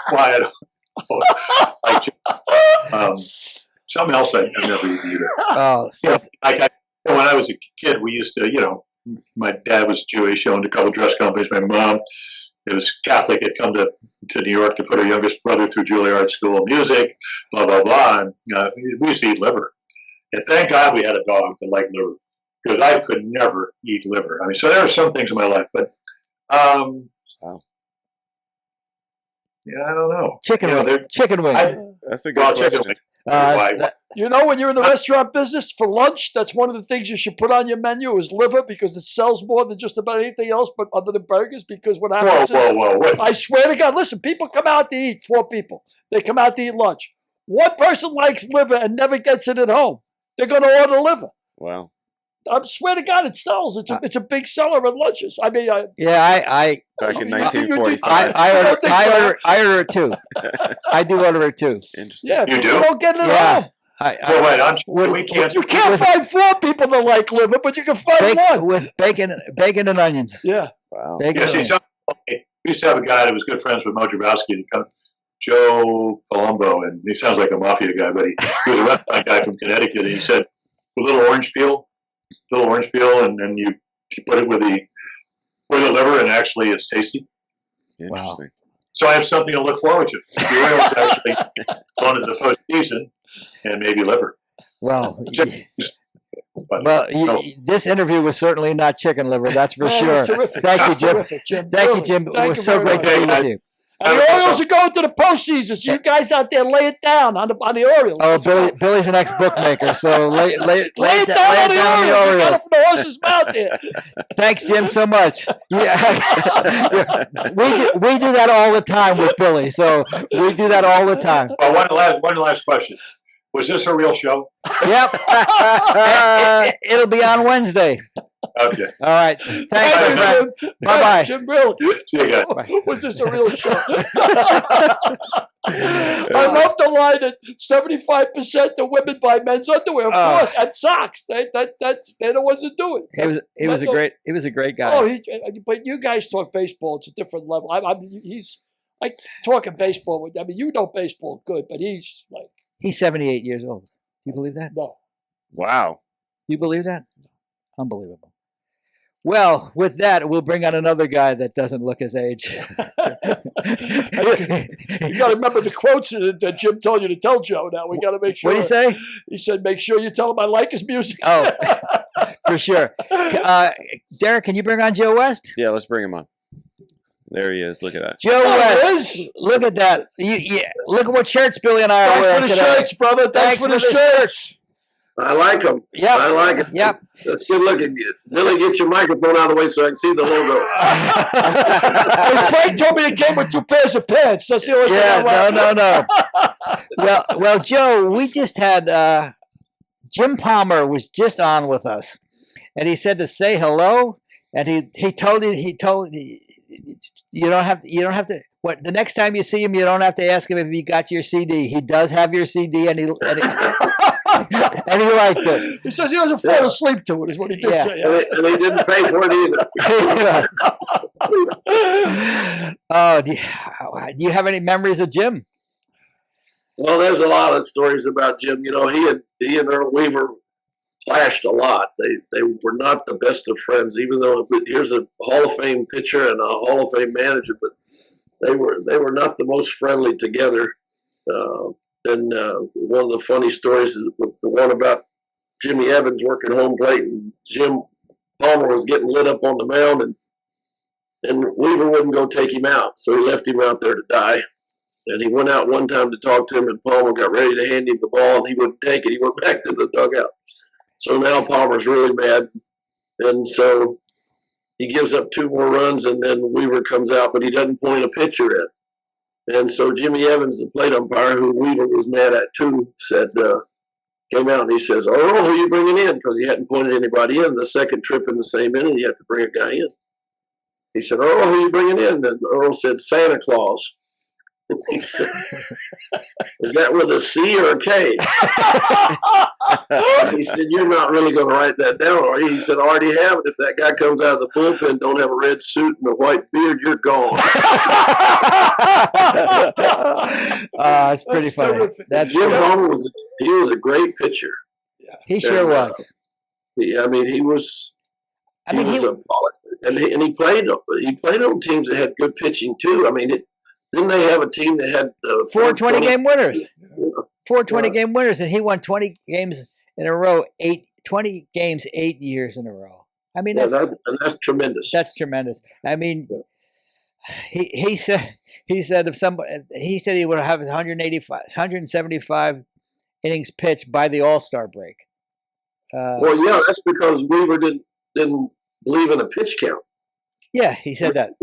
why I don't like chicken. Something else I never eat either. Oh, When I was a kid, we used to, my dad was Jewish, owned a couple of dress companies. My mom, it was Catholic, had come to New York to put her youngest brother through Juilliard School of Music, blah, blah, blah. And we used to eat liver. And thank God we had a dog that liked liver, because I could never eat liver. I mean, so there are some things in my life, but yeah, I don't know. Chicken wings. That's a good question. When you're in the restaurant business for lunch, that's one of the things you should put on your menu is liver, because it sells more than just about anything else but other than burgers. Because what happens whoa. I swear to God, listen, people come out to eat, 4 people. They come out to eat lunch. One person likes liver and never gets it at home. They're going to order liver. Wow. I swear to God, it sells. It's a big seller at lunches. I mean, back in 1945, I order it too. I do order it too. Interesting. Yeah, you do? Don't get it at home. We can't. You can't find 4 people that like liver, but you can find one with bacon and onions. Yeah. Wow. We used to have a guy that was good friends with Mo Drabowski, Joe Palumbo, and he sounds like a mafia guy, but he was a restaurant guy from Connecticut, and he said, with little orange peel, and then you put it with the liver, and actually it's tasty. Interesting. So I have something to look forward to. The Orioles actually going to the postseason, and maybe liver. Well, this interview was certainly not chicken liver, that's for sure. Thank you, Jim. Thank you, Jim. It was so great to be with you. And the Orioles are going to the postseason, so you guys out there lay it down on the Orioles. Oh, Billy's an ex-bookmaker, so lay it down on the Orioles. You got it from the horse's mouth there. Thanks, Jim, so much. Yeah. we do that all the time with Billy, so we do that all the time. Well, one last question. Was this a real show? Yep. It'll be on Wednesday. Okay. All right. Thanks, my friend. Bye-bye. Jim, really? See you guys. Was this a real show? I love the line that 75% of women buy men's underwear, of course, and socks. They're the ones that do it. He was a great guy. Oh, but you guys talk baseball. It's a different level. He's like talking baseball with. I mean, you know baseball good, but he's like He's 78 years old. Do you believe that? no. Wow. Do you believe that? Unbelievable. Well, with that, we'll bring on another guy that doesn't look his age. You got to remember the quotes that Jim told you to tell Joe. Now we got to make sure. What did he say? He said, "Make sure you tell him I like his music." Oh, for sure. Derek, can you bring on Joe West? Yeah, let's bring him on. There he is. Look at that. Joe There West. Look at that. Look at what shirts Billy and I are Thanks for wearing the today. shirts, brother. Thanks for the shirts. I like them. Yep. I like it. Yep. That's good looking. Billy, get your microphone out of the way so I can see the logo. Hey, Frank told me he came with 2 pairs of pants. That's the only thing I like. No. Well, Joe, we just had Jim Palmer was just on with us, and he said to say hello, and he told you don't have to. What the next time you see him, you don't have to ask him if he got your CD. He does have your CD, and he and he liked it. He says he doesn't fall asleep to it, is what he did Yeah. say. And he didn't pay for it either. Oh, do you have any memories of Jim? Well, there's a lot of stories about Jim. You know, he and Earl Weaver clashed a lot. They were not the best of friends, even though here's a Hall of Fame pitcher and a Hall of Fame manager, but they were not the most friendly together. And one of the funny stories is with the one about Jimmy Evans working home plate, and Jim Palmer was getting lit up on the mound, and Weaver wouldn't go take him out, so he left him out there to die. And he went out one time to talk to him, and Palmer got ready to hand him the ball, and he wouldn't take it. He went back to the dugout. So now Palmer's really mad, and so he gives up 2 more runs, and then Weaver comes out, but he doesn't point a pitcher at. And so Jimmy Evans, the plate umpire, who Weaver was mad at too, came out and he says, "Earl, who are you bringing in?" Because he hadn't pointed anybody in. The second trip in the same inning, you had to bring a guy in. He said, "Earl, who are you bringing in?" And Earl said, "Santa Claus." He said, "Is that with a C or a K?" He said, "You're not really going to write that down, are you?" He said, "I already have it. If that guy comes out of the bullpen, don't have a red suit and a white beard, you're gone." It's pretty funny. terrific. That's Jim good. Palmer was a great pitcher. He sure was. I mean, he was a and he played on teams that had good pitching too. I mean, didn't they have a team that had 4 20-game winners? Yeah. 4 20-game winners, and he won 20 games in a row, 20 games 8 years in a row. I mean, Yeah, that's tremendous. that's tremendous. I mean, he said if somebody he said he would have 175 innings pitched by the All-Star break. Well, yeah, that's because Weaver didn't believe in a pitch count. Yeah, he said that.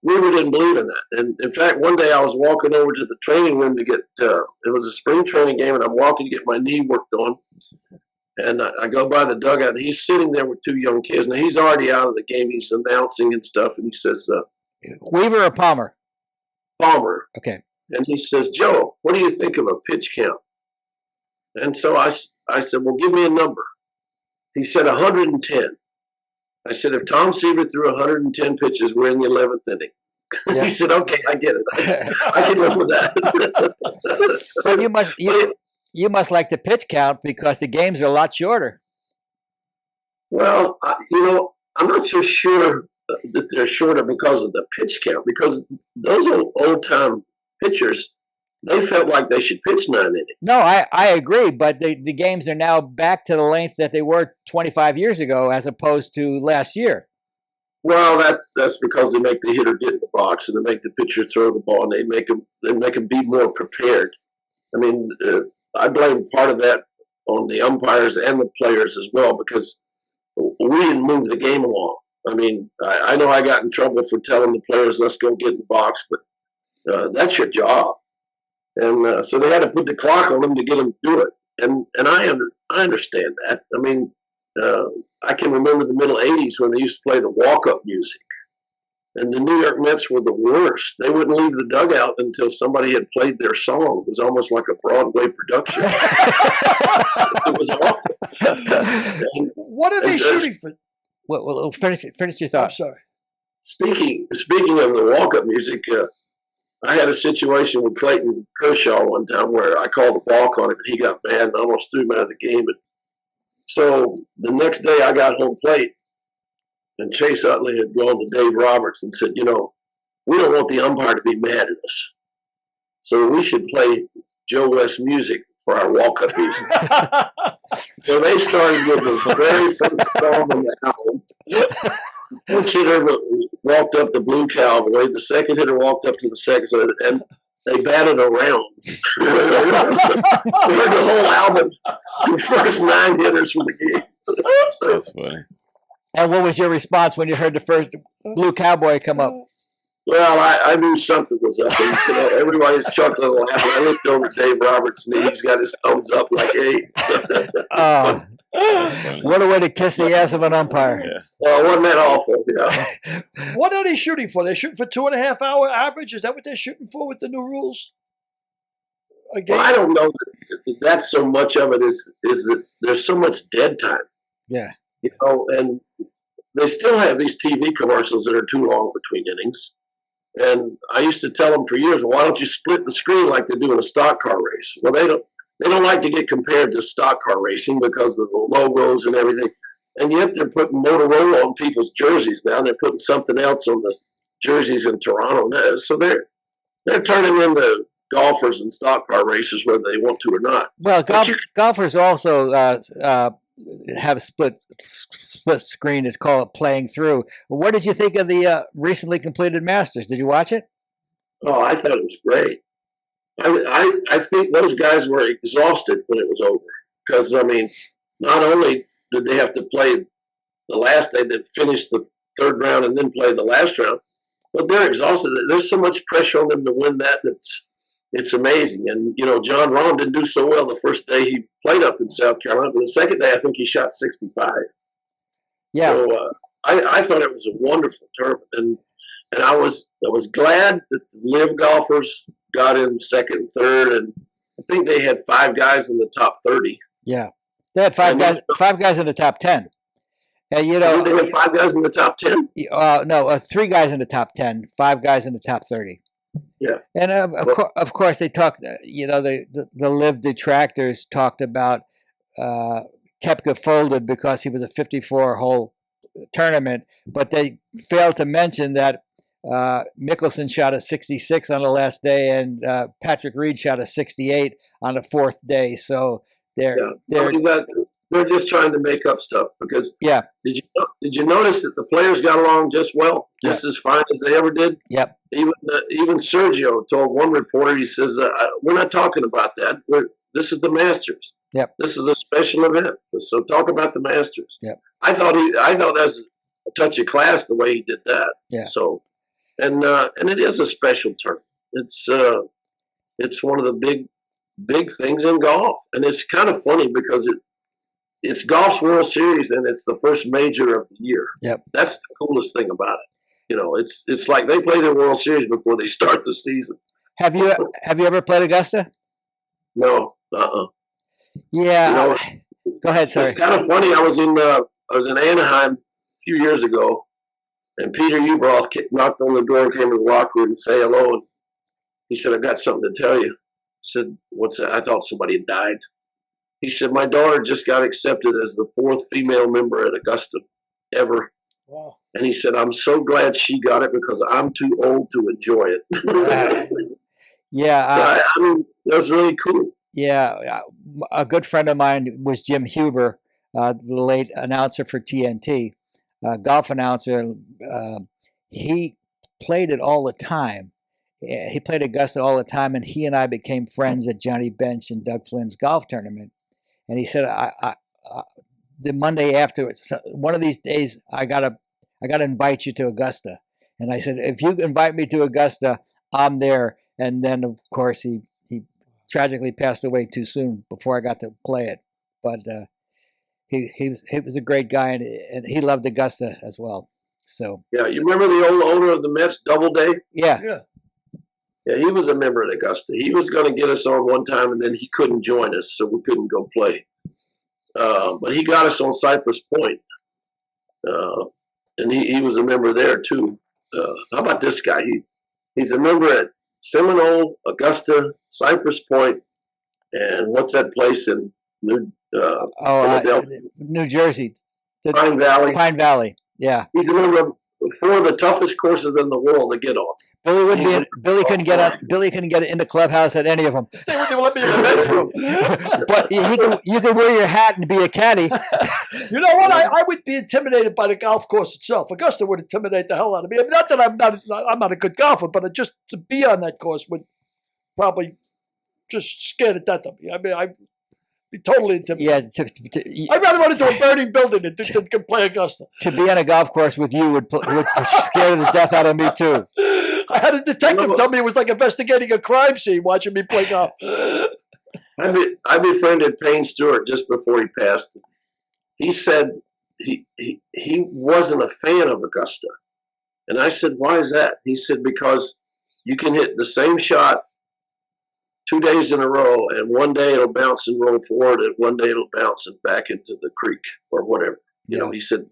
Weaver didn't believe in that. And in fact, one day I was walking over to the training room to get, it was a spring training game, and I'm walking to get my knee worked on. And I go by the dugout, and he's sitting there with 2 young kids. Now, he's already out of the game. He's announcing and stuff. And he says, Weaver or Palmer? "Palmer." Okay. And he says, "Joe, what do you think of a pitch count?" And so I said, "Well, give me a number." He said 110. I said, "If Tom Seaver threw 110 pitches, we're in the 11th inning." Yeah. He said, "Okay, I get it. I can live with that." Well, you must like the pitch count because the games are a lot shorter. Well, I'm not so sure that they're shorter because of the pitch count, because those old-time pitchers, they felt like they should pitch 9 innings. No, I agree, but the games are now back to the length that they were 25 years ago as opposed to last year. Well, that's because they make the hitter get in the box and they make the pitcher throw the ball, and they make them be more prepared. I mean, I blame part of that on the umpires and the players as well, because we didn't move the game along. I mean, I know I got in trouble for telling the players, "Let's go get in the box," but that's your job. And so they had to put the clock on them to get them to do it. and I understand that. I mean, I can remember the middle '80s when they used to play the walk-up music, and the New York Mets were the worst. They wouldn't leave the dugout until somebody had played their song. It was almost like a Broadway production. It was awful. And, What are they shooting for? Well, finish your I'm thought. sorry. Speaking of the walk-up music, I had a situation with Clayton Kershaw one time where I called a balk on him and he got mad and almost threw him out of the game. And so the next day I got home plate and Chase Utley had gone to Dave Roberts and said, we don't want the umpire to be mad at us. So we should play Joe West music for our walk-up music. So they started with the very first song on the album. The first hitter walked up the Blue Cowboy. The second hitter walked up to the second, and they batted around. We heard the whole album. The first 9 hitters for the game. So, That's funny. And what was your response when you heard the first Blue Cowboy come up? well, I knew something was up. And, everybody's chuckling. I looked over at Dave Roberts, and he's got his thumbs up like, hey. What a way to kiss the ass of an umpire. Yeah. Well, wasn't that awful? Yeah. What are they shooting for? They're shooting for 2.5 hour average. Is that what they're shooting for with the new rules? Again, Well, I don't know that that's so much of it is that there's so much dead time, Yeah. and they still have these TV commercials that are too long between innings. And I used to tell them for years, why don't you split the screen like they do in a stock car race? Well, they don't like to get compared to stock car racing because of the logos and everything. And yet they're putting Motorola on people's jerseys now. They're putting something else on the jerseys in Toronto now. So they're turning into golfers and stock car racers whether they want to or not. Well, But you- golfers also have split screen. It's called playing through. What did you think of the recently completed Masters? Did you watch it? Oh, I thought it was great. I think those guys were exhausted when it was over because, I mean, not only did they have to play the last day, they finished the third round and then play the last round, but they're exhausted. There's so much pressure on them to win that. It's amazing. And, John Rahm didn't do so well the first day he played up in South Carolina, but the second day I think he shot 65. Yeah. So I thought it was a wonderful tournament, and I was glad that the live golfers got in second and third, and I think they had 5 guys in the top 30. Yeah. They had five guys in the top 10. And I think they had 5 guys in the top 10. No, 3 guys in the top 10, 5 guys in the top 30. Yeah. And of course they talked, the live detractors talked about Koepka folded because he was a 54-hole tournament, but they failed to mention that Mickelson shot a 66 on the last day, and Patrick Reed shot a 68 on the 4th day. So they're just trying to make up stuff because yeah. Did you notice that the players got along just well, just as fine as they ever did? Yep. Even Sergio told one reporter, he says, "We're not talking about that. This is the Masters. Yep. This is a special event. So talk about the Masters." Yep. I thought that was a touch of class the way he did that. Yeah. So, and it is a special tournament. It's one of the big things in golf, and it's kind of funny because it's golf's World Series and it's the first major of the year. Yep. That's the coolest thing about it. It's like they play their World Series before they start the season. Have you ever played Augusta? No. Yeah. Go ahead. Sorry. It's kind of funny. I was in Anaheim a few years ago, and Peter Ubroth knocked on the door and came to the locker room and say hello. And he said, "I've got something to tell you." I said, "What's that?" I thought somebody had died. He said, "My daughter just got accepted as the 4th female member at Augusta ever." Wow. And he said, "I'm so glad she got it because I'm too old to enjoy it." Yeah. I mean, that was really cool. Yeah. A good friend of mine was Jim Huber, the late announcer for TNT, golf announcer. He played it all the time. He played Augusta all the time, and he and I became friends at Johnny Bench and Doug Flynn's golf tournament. And he said, the Monday afterwards, one of these days, I gotta invite you to Augusta. And I said, if you invite me to Augusta, I'm there. And then, of course, he tragically passed away too soon before I got to play it. But he was a great guy, and he loved Augusta as well. So Yeah, you remember the old owner of the Mets, Doubleday? yeah, Yeah, he was a member at Augusta. He was going to get us on one time, and then he couldn't join us, so we couldn't go play. But he got us on Cypress Point, and he was a member there too. How about this guy? He's a member at Seminole, Augusta, Cypress Point, and what's that place in Philadelphia? New Jersey, Pine Valley. Pine Valley. Yeah, He's a member of four of the toughest courses in the world to get on. Billy wouldn't be. Billy couldn't get on. Billy couldn't get in the clubhouse at any of them. They wouldn't even let me in the men's room. But you can wear your hat and be a caddy. You know what? I would be intimidated by the golf course itself. Augusta would intimidate the hell out of me. I mean, not that I'm not a good golfer, but just to be on that course would probably just scare the death of me. I mean, I'd be totally intimidated. Yeah, I'd rather run into a burning building than play Augusta. to be on a golf course with you would scare the death out of me too. I had a detective tell me it was like investigating a crime scene watching me play golf. I befriended Payne Stewart just before he passed. He said he wasn't a fan of Augusta. And I said, why is that? He said, because you can hit the same shot 2 days in a row, and one day it'll bounce and roll forward, and one day it'll bounce and back into the creek or whatever. You know, he said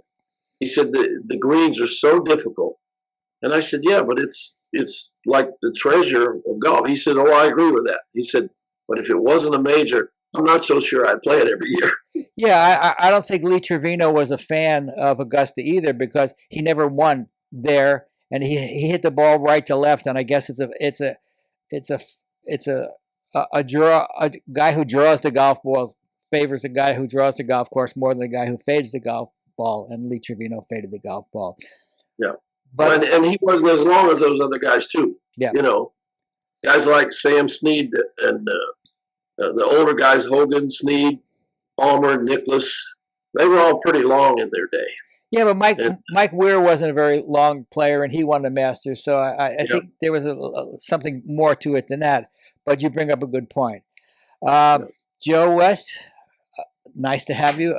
the greens are so difficult. And I said, yeah, but it's like the treasure of golf. He said, oh, I agree with that. He said, but if it wasn't a major, I'm not so sure I'd play it every year. Yeah, I don't think Lee Trevino was a fan of Augusta either, because he never won there, and he hit the ball right to left, and I guess it's a guy who draws the golf balls favors a guy who draws the golf course more than a guy who fades the golf ball, and Lee Trevino faded the golf ball. Yeah. But and he wasn't as long as those other guys too. Yeah. You know, guys like Sam Snead and the older guys, Hogan, Snead, Palmer, Nicklaus, they were all pretty long in their day. yeah, but Mike Weir wasn't a very long player, and he won the Masters, so I think there was something more to it than that. But you bring up a good point. Joe West, nice to have you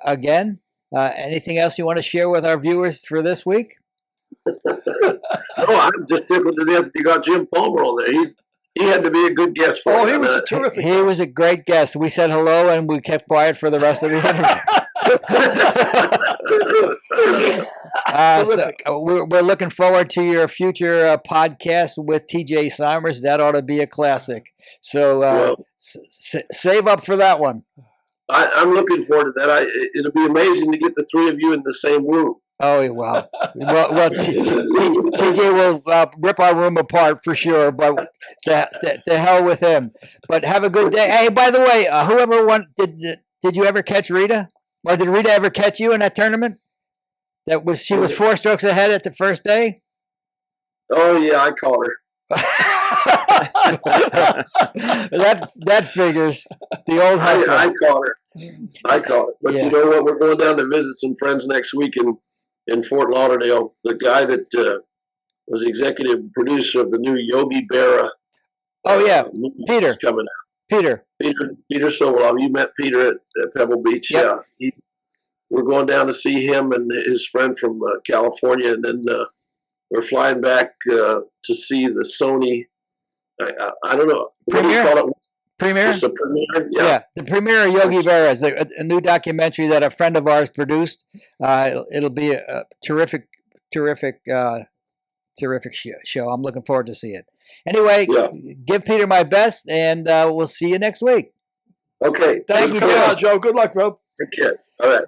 again. Anything else you want to share with our viewers for this week? No, I'm just tickled to death that you got Jim Palmer on there. He had to be a good guest for Oh, you. he was a terrific. He was a great guest. We said hello, and we kept quiet for the rest of the interview. So we're looking forward to your future podcast with TJ Simers. That ought to be a classic. So save up for that one. I'm looking forward to that. It'll be amazing to get the three of you in the same room. Oh, wow. Well, TJ will rip our room apart for sure, but the hell with him. But have a good day. Hey, by the way, whoever won, did you ever catch Rita? Or did Rita ever catch you in that tournament? She was 4 strokes ahead at the first day? Oh, yeah, I caught her. that figures. The old hustler. I caught her. But you know what? We're going down to visit some friends next week in Fort Lauderdale. The guy that was executive producer of the new Yogi Berra. Oh yeah, Peter is coming out. Peter Sobolov. You met Peter at Pebble Beach. Yep. Yeah, we're going down to see him and his friend from California, and then we're flying back to see the Sony. I don't know. What do you call it? Premiere? It's a premiere? Yeah, the premiere of Yogi Berra is a new documentary that a friend of ours produced. It'll be a terrific show. I'm looking forward to see it. Anyway, give Peter my best, and we'll see you next week. Okay. Thank you, Joe. Good luck, bro. Good kid. All right.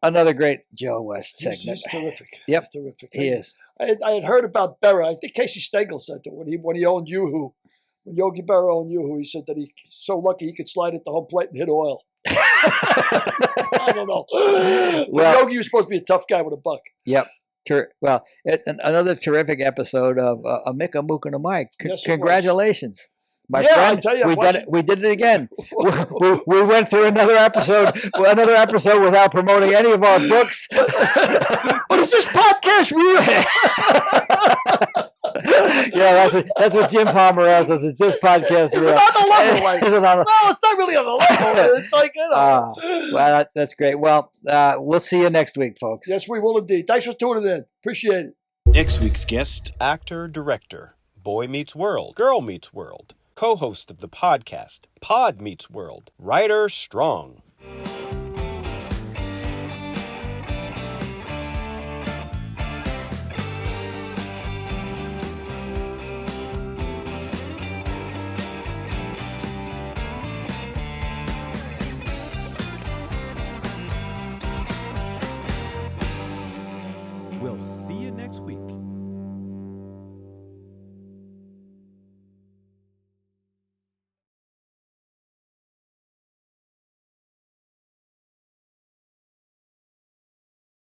Another great Joe West segment. He's terrific. Yep, he's terrific. He is. I had heard about Berra. I think Casey Stengel said that when he owned Yoo-Hoo, when Yogi Berra owned Yoo-Hoo, he said that he's so lucky he could slide at the home plate and hit oil. I don't know. Well, Yogi was supposed to be a tough guy with a buck. Yep. Well, another terrific episode of Mika Mook and a Mike. Congratulations. My friend, I tell you, we did it again. we went through another episode without promoting any of our books. What is this podcast? Yeah, that's what Jim Palmer says. Is this podcast It's real? another level, like, Is it on a- no, it's not really on the level. It's like, you know. well, that's great. Well, we'll see you next week, folks. Yes, we will indeed. Thanks for tuning in. Appreciate it. Next week's guest, actor, director, Boy Meets World, Girl Meets World, co-host of the podcast, Pod Meets World, Ryder Strong.